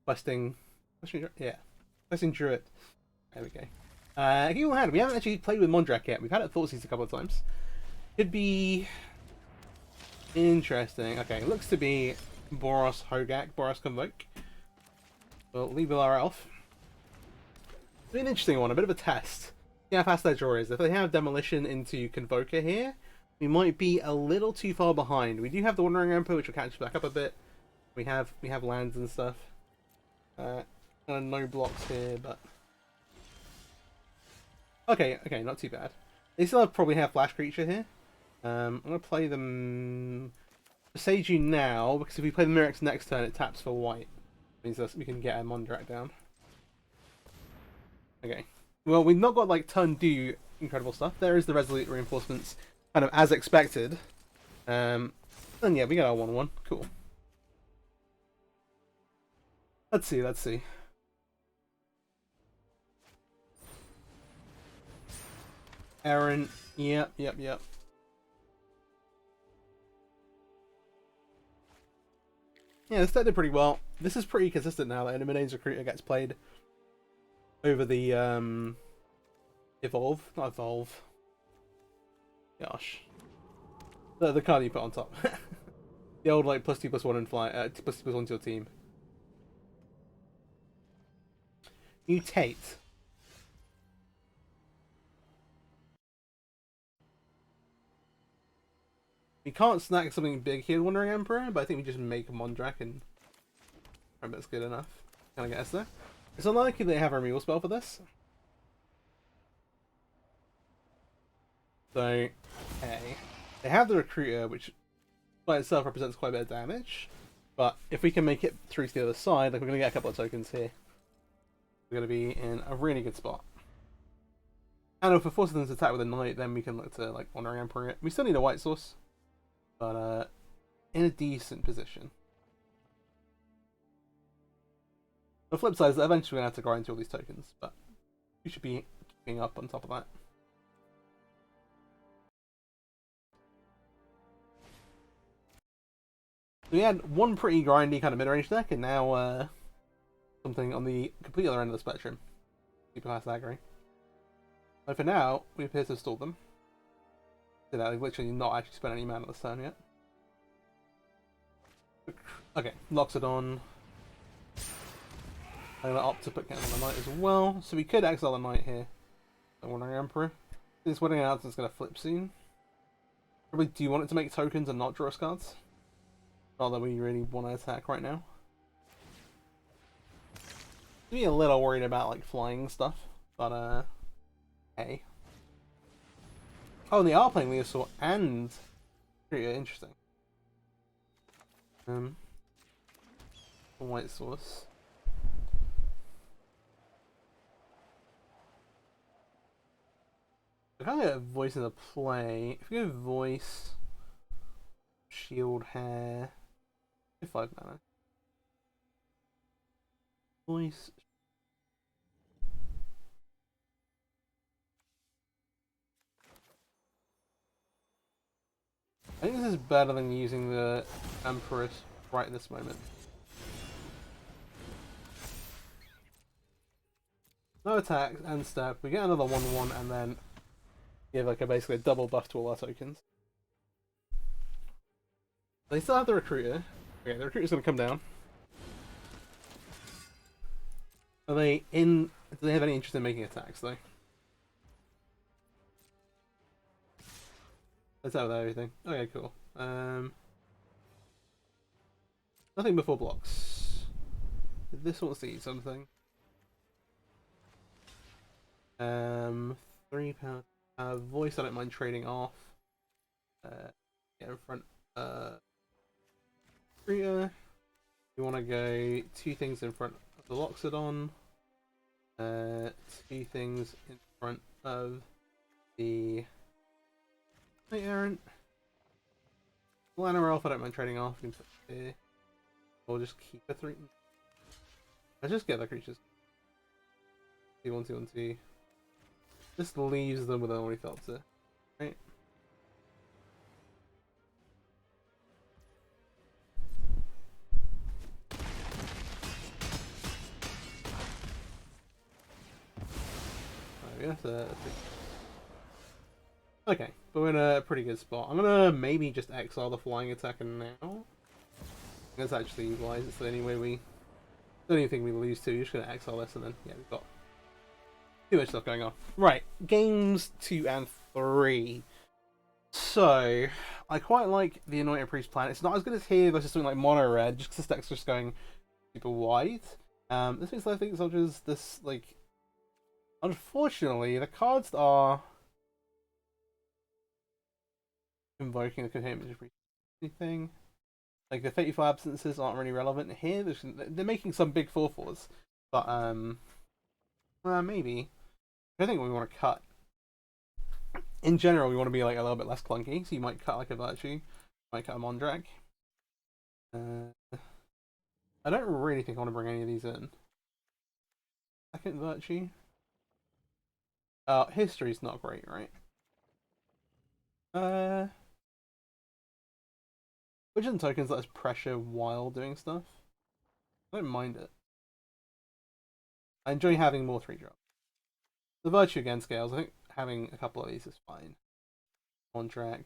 Questing Druid. There we go. Keep on hand. We haven't actually played with Mondrak yet. We've had it at Thoughtseize a couple of times. Could be interesting. Okay, looks to be Boros Hogak, Boros Convoke. We'll leave with our elf. It's an interesting one, a bit of a test. See how fast their draw is. If they have Demolition into Convoker here, we might be a little too far behind. We do have the Wandering Emperor, which will catch us back up a bit. We have lands and stuff. No blocks here, but okay, not too bad. They still probably have Flash Creature here. I'm gonna play them Seiju now because if we play the Mirex next turn, it taps for white. Means that we can get a Mondrak down. Okay. Well, we've not got like turn do incredible stuff. There is the Resolute Reinforcements. Kind of as expected. And yeah, we got our 1/1. Cool. Let's see. Aaron, yep. Yeah, this deck did pretty well. This is pretty consistent now that Eliminates Recruiter gets played over the Evolve. Not Evolve. Gosh. The card you put on top. The old like +2/+1 and fly +2/+1 to your team. Mutate. We can't snack something big here, Wandering Emperor, but I think we just make a Mondrak and that's good enough. Can I get us there? It's unlikely they have a removal spell for this. So, okay. They have the recruiter, which by itself represents quite a bit of damage. But if we can make it through to the other side, like we're going to get a couple of tokens here. We're going to be in a really good spot. And if we're forcing them to attack with a knight, then we can look to like Wandering Emperor it. We still need a white source, but in a decent position. The flip side is that eventually we're going to have to grind through all these tokens, but we should be keeping up on top of that. So we had one pretty grindy kind of mid-range deck, and now something on the complete other end of the spectrum. Super fast aggro. But for now, we appear to have stalled them. So they've literally not actually spent any mana this turn yet. Okay, locks it on. I'm going to opt to put Count on the Knight as well. So we could exile the Knight here. The Wandering Emperor. This Wandering out is going to flip soon. Probably do you want it to make tokens and not draw us cards? Not that we really want to attack right now. Be a little worried about like flying stuff, but hey. Oh, and they are playing Leosaur and pretty interesting. White source. I can't get a voice into play. If you go voice, shield hair, 5 mana. Voice. I think this is better than using the Empress right at this moment. No attack and step. We get another 1/1 and then give like basically a double buff to all our tokens. They still have the recruiter. Okay, the recruiter's gonna come down. Are they in? Do they have any interest in making attacks though? Let's have everything. Okay, cool. Nothing before blocks. This wants to eat something. 3 power. Voice I don't mind trading off. Get in front. Recruiter. You want to go 2 things in front of the Loxodon. 2 things in front of the Knight Errant. Lana Elf I don't mind trading off. You can put here. Or just keep a 3. I just get the creatures. 2, 1, 2, 1, 2. Just leaves them with an Ornithopter. Right? Okay, but we're in a pretty good spot. I'm gonna maybe just exile the flying attacker now. That's actually wise. It's the only way we. The only thing we lose to. You're just gonna exile this, and then yeah, we've got too much stuff going on. Right, games 2 and 3. So I quite like the Anointed Priest plan. It's not as good as here versus something like Mono Red, just because the deck's just going super wide. This makes life think soldiers. This like. Unfortunately, the cards that are invoking the Containment thing, like the Fateful Absences, aren't really relevant here. They're making some big 4/4s, but maybe. I think we want to cut. In general, we want to be like a little bit less clunky, so you might cut like a Virtue, you might cut a Mondrak. I don't really think I want to bring any of these in. Second Virtue. History's not great, right? Vigilant tokens let us pressure while doing stuff. I don't mind it. I enjoy having more 3-drop. The Virtue again scales. I think having a couple of these is fine. Mondrak.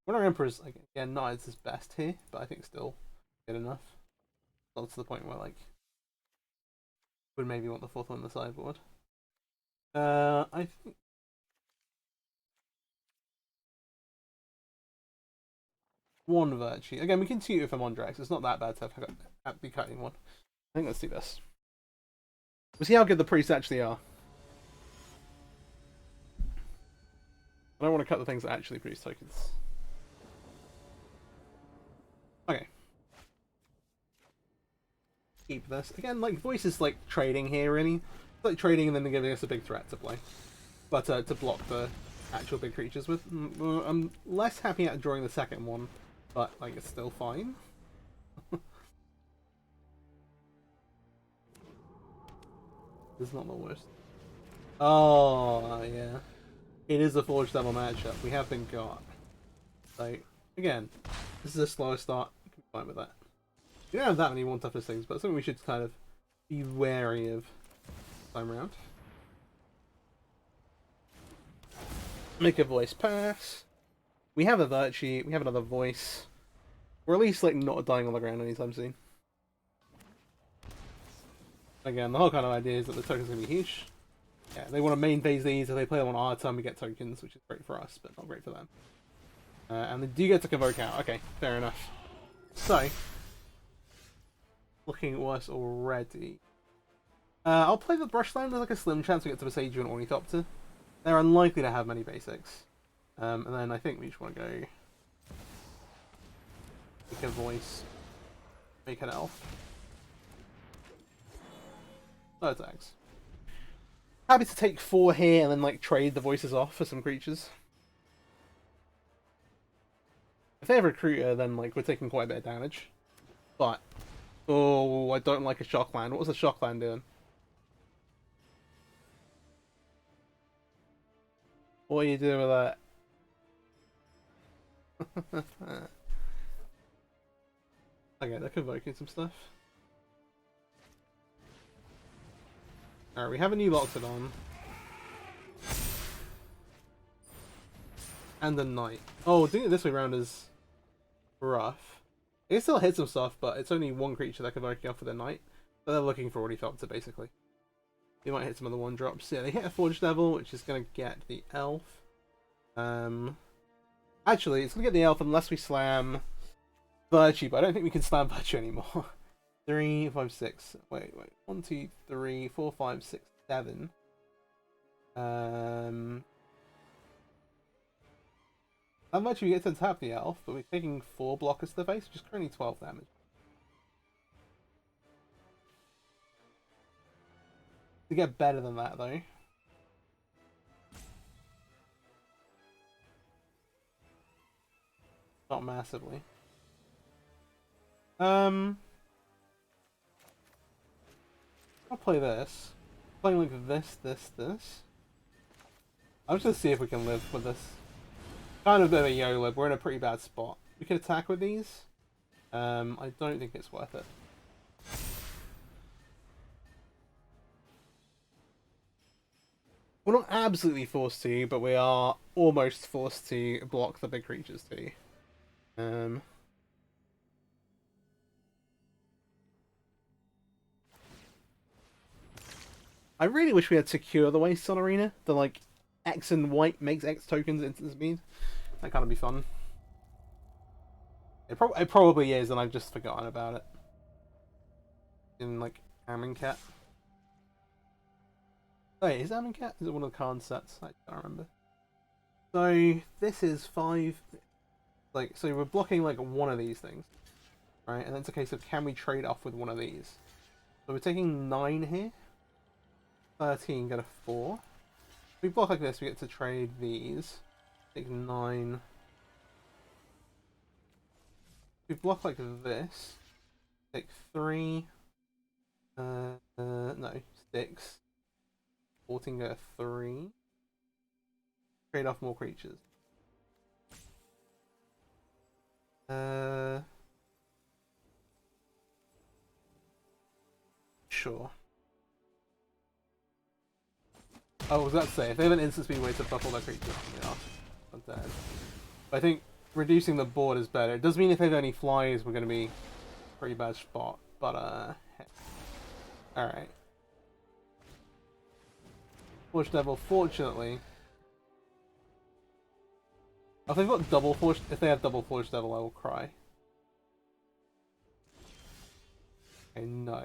Wandering Emperor's like again not as his best here, but I think still good enough. Not to the point where like would maybe want the 4th one on the sideboard. I think one Virtue. Again, we can tutor for Mondrak, so it's not that bad to be cutting one. I think let's do this. We'll see how good the priests actually are. I don't want to cut the things that actually produce tokens. Okay. Keep this. Again, like, voice is like trading here, really. It's like trading and then giving us a big threat to play. But to block the actual big creatures with. I'm less happy at drawing the second one, but like it's still fine. This is not the worst. Oh, yeah. It is a Forged Devil matchup. We have been got. So, again, this is a slower start. You can be fine with that. We don't have that many one toughness things, but something we should kind of be wary of this time around. Make a voice pass. We have a Virtue. We have another voice. We're at least like not dying on the ground anytime soon. Again, the whole kind of idea is that the token's going to be huge. Yeah, they want to main phase these. If they play them on our turn, we get tokens, which is great for us, but not great for them. And they do get to convoke out. Okay, fair enough. So, looking worse already. I'll play the Brushland. There's like a slim chance we get to Besage and Ornithopter. They're unlikely to have many basics. And then I think we just want to go... make a voice. Make an elf. No attacks. Happy to take 4 here and then like trade the voices off for some creatures. If they have a recruiter, then like we're taking quite a bit of damage. But oh, I don't like a Shockland. What was the Shockland doing? What are you doing with that? Okay, they're convoking some stuff. Alright, we have a new Loxodon. And a Knight. Oh, doing it this way around is rough. It still hit some stuff, but it's only one creature that can convoke off with a Knight. So they're looking for Ornithopter, basically. They might hit some of the 1-drops. Yeah, they hit a Forged Devil, which is going to get the Elf. Actually, it's going to get the Elf unless we slam Virtue, but I don't think we can slam Virtue anymore. 3, 5, 6. Wait. 1, 2, 3, 4, 5, 6, 7. How much we get to tap the Elf, but we're taking 4 blockers to the face, which is currently 12 damage. To get better than that, though. Not massively. I'll play this. Playing like this. I'm just gonna see if we can live with this. Kind of a bit of a YOLO. We're in a pretty bad spot. We can attack with these. I don't think it's worth it. We're not absolutely forced to, but we are almost forced to block the big creatures too. I really wish we had Secure the Waste on Arena. The like X and white makes X tokens instant speed. That kind of be fun. It probably is, and I've just forgotten about it. In like Amonkhet. Wait, is Amonkhet? Is it one of the card sets? I can't remember. So this is 5. Like, so we're blocking like one of these things, right? And then it's a case of can we trade off with one of these? So we're taking 9 here. 13, get a 4. If we block like this, we get to trade these. Take 9. If we block like this, take 3. No, 6. 14, get a 3. Trade off more creatures. Sure. Oh, was that to say, if they have an instant speed way to buff all their creatures, yeah, I'm dead. But I think reducing the board is better. It does mean if they have any flies, we're going to be a pretty bad spot, but heck. Alright. Forged Devil, fortunately. Oh, if they've got double Forged, if they have double Forged Devil, I will cry. Okay, no.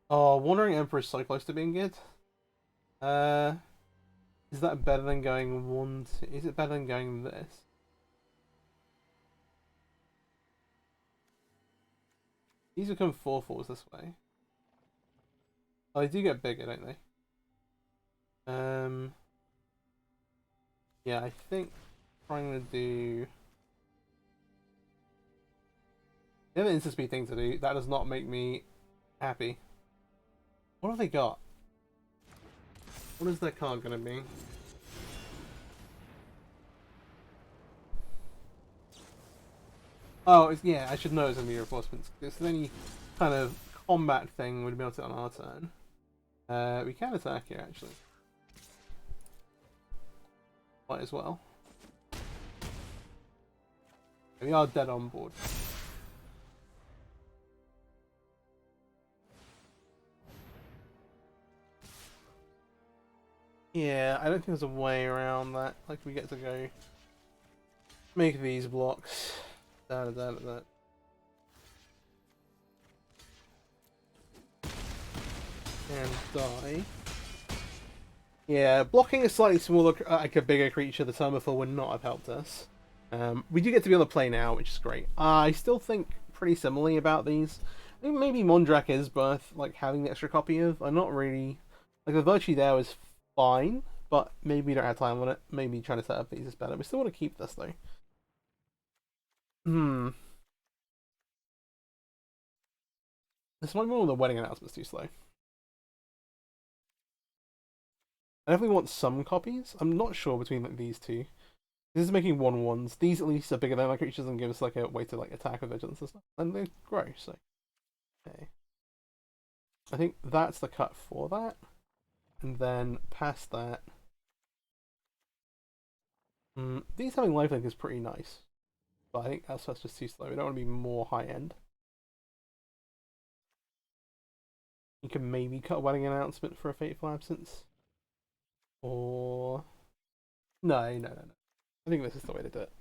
Oh, Wandering Emperor is so close to being good. Is that better than going 1, 2? Is it better than going this? These become 4/4s this way. Oh, they do get bigger, don't they? Yeah, I think trying to do the other instant speed thing to do, that does not make me happy. What have they got? What is their card gonna be? Oh, yeah, I should know it's gonna be reinforcements. If there's any kind of combat thing, we'd be able to on our turn. We can attack here actually. Might as well. We are dead on board. Yeah, I don't think there's a way around that. Like, we get to go make these blocks. And die. Yeah, blocking a slightly smaller, like a bigger creature the turn before would not have helped us. We do get to be on the play now, which is great. I still think pretty similarly about these. I think maybe Mondrak is worth like having the extra copy of. I'm not really like the virtue there was fine, but maybe we don't have time on it. Maybe trying to set up these is better. We still want to keep this though. This might be one of the wedding announcements too slow. I definitely want some copies. I'm not sure between like these two. This is making 1/1s. These at least are bigger than our creatures and give us like a way to like attack with vigilance and stuff. And they grow, so okay. I think that's the cut for that. And then past that. These having lifelink is pretty nice. But I think that's just too slow. We don't want to be more high end. You can maybe cut a wedding announcement for a fateful absence. Or no. I think this is the way to do it.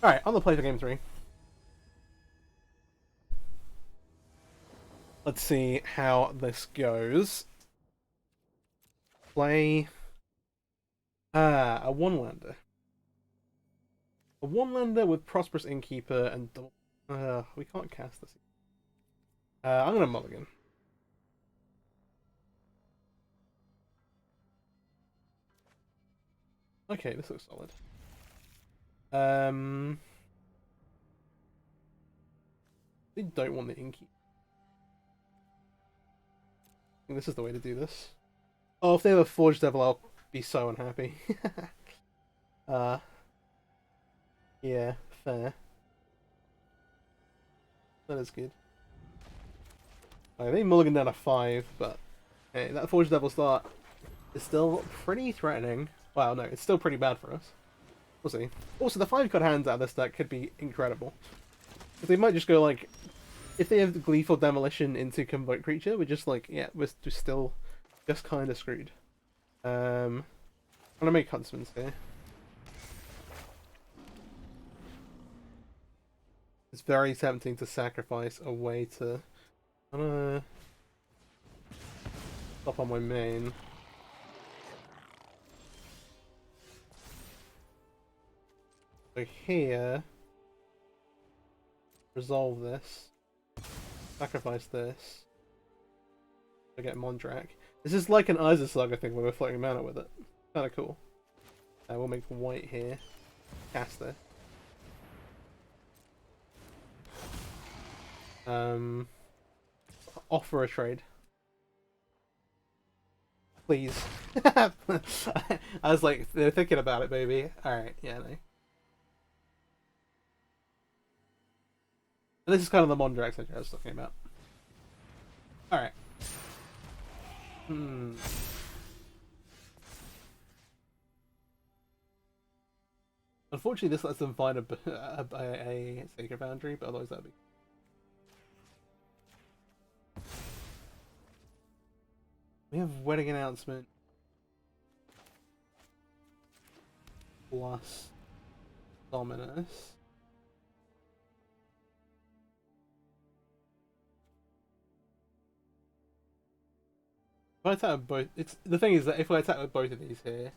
Alright, on the play for game 3. Let's see how this goes. Play a 1-lander. A 1-lander with Prosperous Innkeeper and double. We can't cast this. I'm gonna mulligan. Okay, this looks solid. They don't want the Innkeeper. I think this is the way to do this. Oh, if they have a Forged Devil, I'll be so unhappy. Yeah, fair. That is good. I think mulligan down to 5, but hey, that Forged Devil start is still pretty threatening. Wow, no, it's still pretty bad for us. We'll see. Also, the 5-card hands out of this deck could be incredible. But they might just go like, if they have Gleeful Demolition into Convoke Creature, we're just like, yeah, we're just still just kind of screwed. I'm gonna make Huntsmans here. It's very tempting to sacrifice a way to. I'm gonna stop on my main. So here, resolve this, sacrifice this. I get Mondrak. This is like an Urza Saga thing where we're floating mana with it. Kind of cool. We'll make white here. Cast it. Offer a trade. Please. I was like, they're thinking about it, baby. Alright, yeah, no. And this is kind of the Mondrak I was talking about. Alright. Unfortunately, this lets them find a Sacred Foundry, but otherwise that'd be. We have Wedding Announcement. Plus Dominus. If I attack with both, it's the thing is that if I attack with both of these here,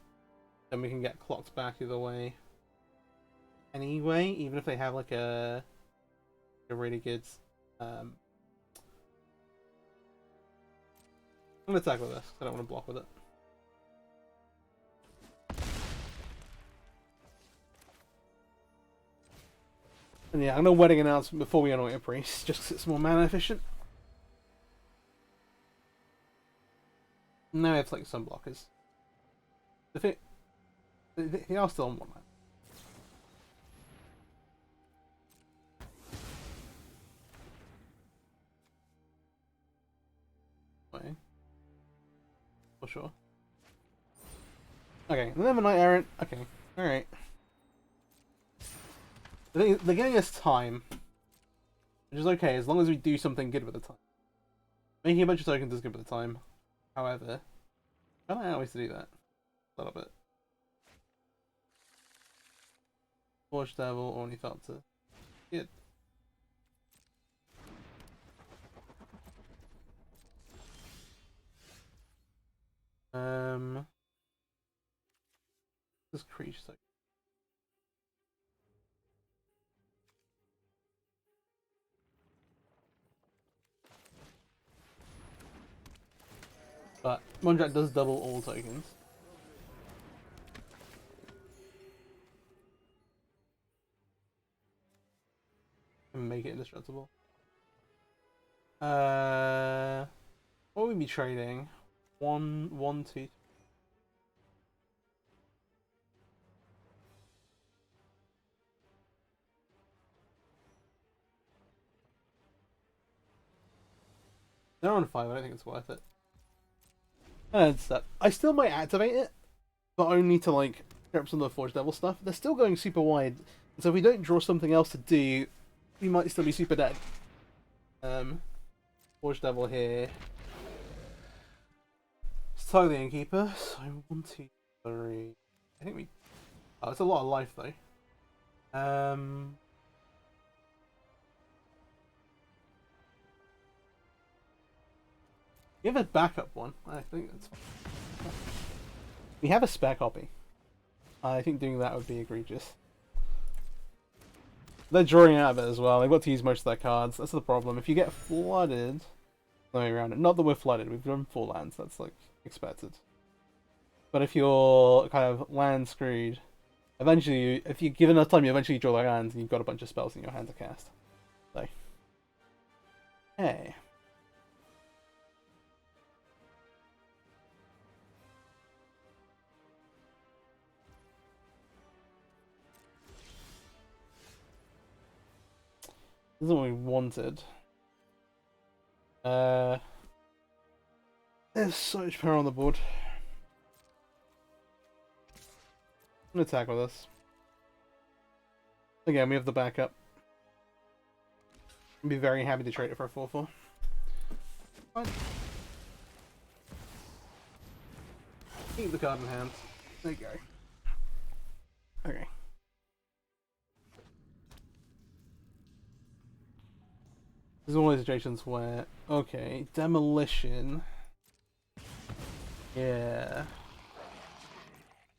then we can get clocked back either way. Anyway, even if they have like a really good, I'm gonna attack with this. 'Cause I don't want to block with it. And yeah, I'm gonna wedding announcement before we anoint a priest, just 'cause it's more mana efficient. Now we have like some blockers. They are still on one man. Wait. For sure. Okay, Never Night Errant. Okay, alright. They're getting us time, which is okay as long as we do something good with the time. Making a bunch of tokens is good with the time. However, I don't know how ways to do that. A little bit. Forge Devil, Ornithopter. Good. This creature token. But Mondrak does double all tokens. And make it indestructible. What would we be trading? 1, 2. They're on 5, I don't think it's worth it. And stuff. I still might activate it, but only to like grab some of the Forge Devil stuff. They're still going super wide, so if we don't draw something else to do, we might still be super dead. Forge Devil here. Let's totally Innkeeper. So 1, 2, 3. I think we. Oh, it's a lot of life though. We have a backup one. I think that's fine. We have a spare copy. I think doing that would be egregious. They're drawing out of it as well. They've got to use most of their cards. That's the problem. If you get flooded... No way around it. Not that we're flooded. We've drawn 4 lands. That's, like, expected. But if you're kind of land screwed, eventually, if you give enough time, you eventually draw the lands and you've got a bunch of spells in your hand to cast. So... Hey. This is what we wanted. There's so much power on the board. I'm gonna attack with us. Again, we have the backup. I'd be very happy to trade it for a 4/4. Fine. Keep the card in hand. There you go. Okay. There's one of those situations where, okay, demolition. Yeah.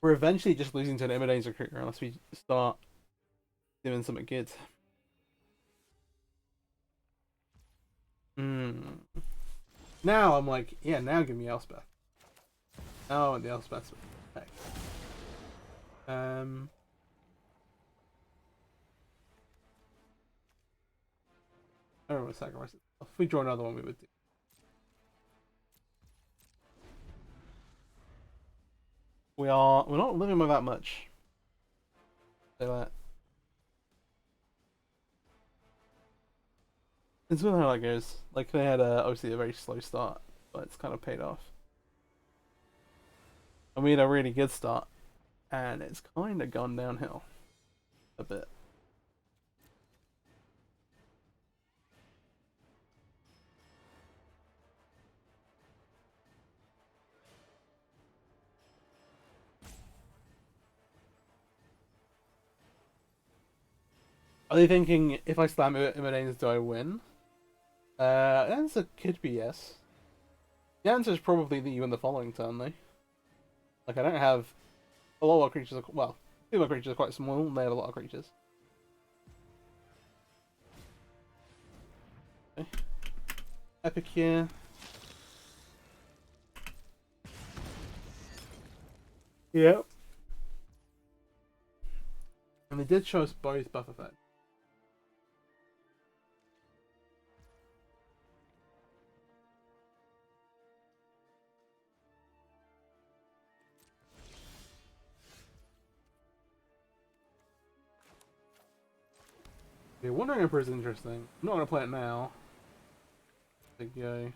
We're eventually just losing to an Immodane's Recruiter unless we start doing something good. Now I'm like, yeah, now give me Elspeth. Now I want the Elspeth back. I don't want to sacrifice it. If we draw another one, we would do. We're not living by that much. Say that. It's really how that goes. Like they had obviously a very slow start, but it's kind of paid off. And we had a really good start, and it's kind of gone downhill a bit. Are they thinking if I slam Immodanes, do I win? The answer could be yes. The answer is probably that you in the following turn, though. Like, I don't have a lot of creatures. Well, two of my creatures are quite small, and they have a lot of creatures. Okay. Epic here. Yep. And they did show us both buff effects. Okay, Wandering Emperor is interesting. I'm not going to play it now. Big go.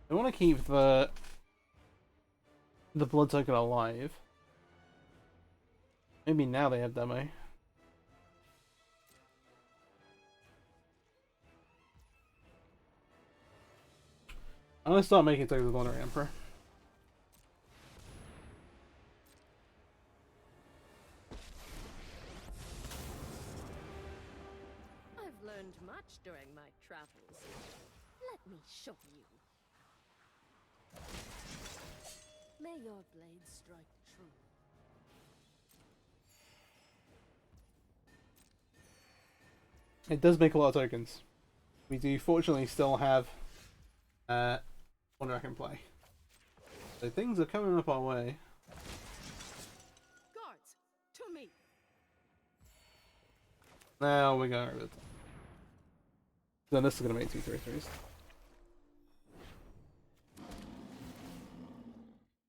I want to keep the blood token alive. Maybe now they have demo. I'm gonna start making tokens with Wandering Emperor. I've learned much during my travels. Let me show you. May your blade strike true. It does make a lot of tokens. We do fortunately still have Mondrak in play. So things are coming up our way. Guards, to me. Now we're going over the top. Then this is going to make 2/3/3s.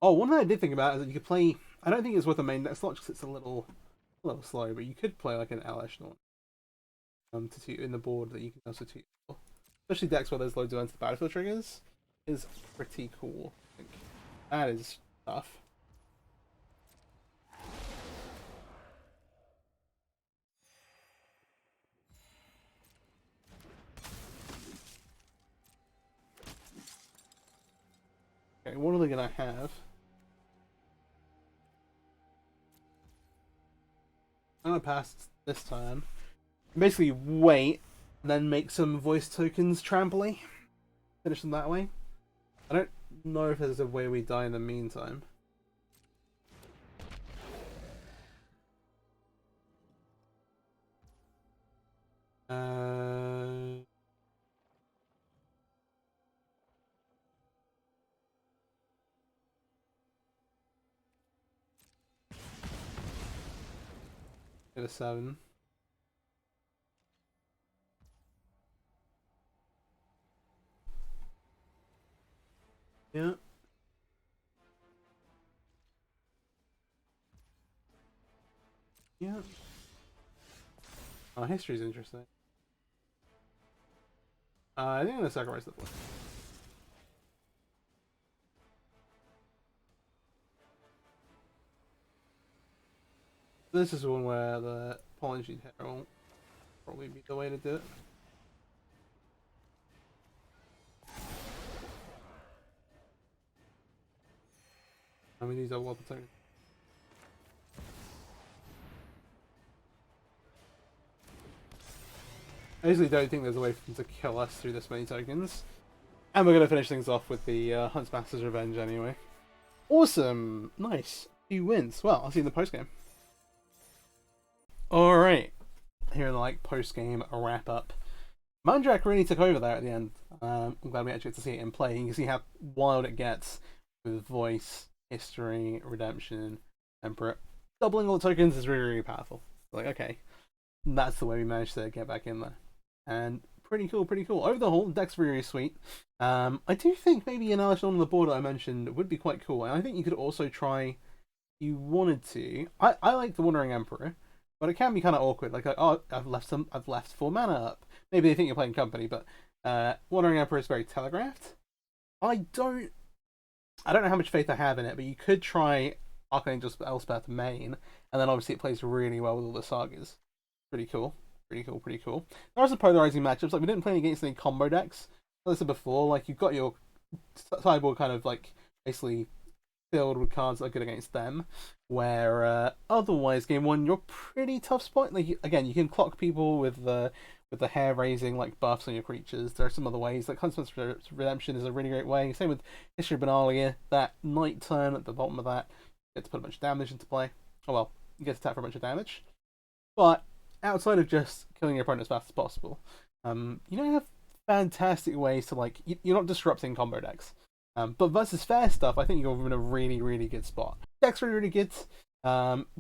Oh, one thing I did think about is that you could play. I don't think it's worth a main deck slot because it's a little slow, but you could play like an L echelon to toot in the board that you can also toot for. Especially decks where there's loads of enter the battlefield triggers is pretty cool. I think that is tough. Okay, what are they gonna have? I'm gonna pass this turn. Basically wait, and then make some voice tokens tramply. Finish them that way. I don't know if there's a way we die in the meantime. Get a 7. Yeah. Yeah. Oh, history's interesting. I think I'm gonna sacrifice the board. This is one where the Apology Terror will probably be the way to do it. I mean, these are well protected. I usually don't think there's a way for them to kill us through this many tokens. And we're going to finish things off with the Huntsmaster's Revenge anyway. Awesome! Nice. 2 wins. Well, I'll see you in the post-game. Alright. Here in the post-game wrap-up. Mondrak really took over there at the end. I'm glad we actually get to see it in play. You can see how wild it gets with voice, history, redemption, emperor. Doubling all the tokens is really, really powerful. Okay. That's the way we managed to get back in there. And pretty cool, pretty cool. Over the whole, the deck's really, really sweet. I do think maybe an Alice on the board that I mentioned would be quite cool. And I think you could also try, if you wanted to. I like the Wandering Emperor, but it can be kind of awkward. Like, oh, I've left 4 mana up. Maybe they think you're playing company, but Wandering Emperor is very telegraphed. I don't know how much faith I have in it, but you could try Archangel Elspeth main, and then obviously it plays really well with all the sagas. Pretty cool. Pretty cool, pretty cool. There are some polarizing matchups. Like, we didn't play against any combo decks. As I said before, like, you've got your sideboard kind of, basically filled with cards that are good against them. Where otherwise, game one, you're pretty tough spot. Like again, you can clock people with the hair raising like buffs on your creatures. There are some other ways. Like Huntsmaster Redemption is a really great way. Same with History of Benalia. That night turn at the bottom of that, you get to put a bunch of damage into play. Oh well, you get to tap for a bunch of damage. But outside of just killing your opponent as fast as possible, you don't have fantastic ways to like you're not disrupting combo decks. But versus fair stuff, I think you're in a really, really good spot. Deck's really, really good.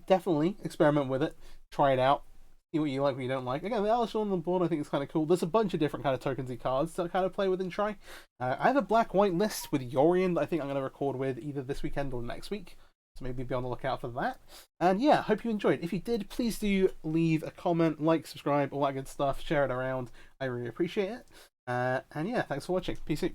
Definitely experiment with it. Try it out. See what you like, what you don't like. Again, the Alice on the board I think is kind of cool. There's a bunch of different kind of tokensy cards to kind of play with and try. I have a black-white list with Yorion that I think I'm going to record with either this weekend or next week. So maybe be on the lookout for that. And yeah, hope you enjoyed. If you did, please do leave a comment, like, subscribe, all that good stuff. Share it around. I really appreciate it. And yeah, thanks for watching. Peace out.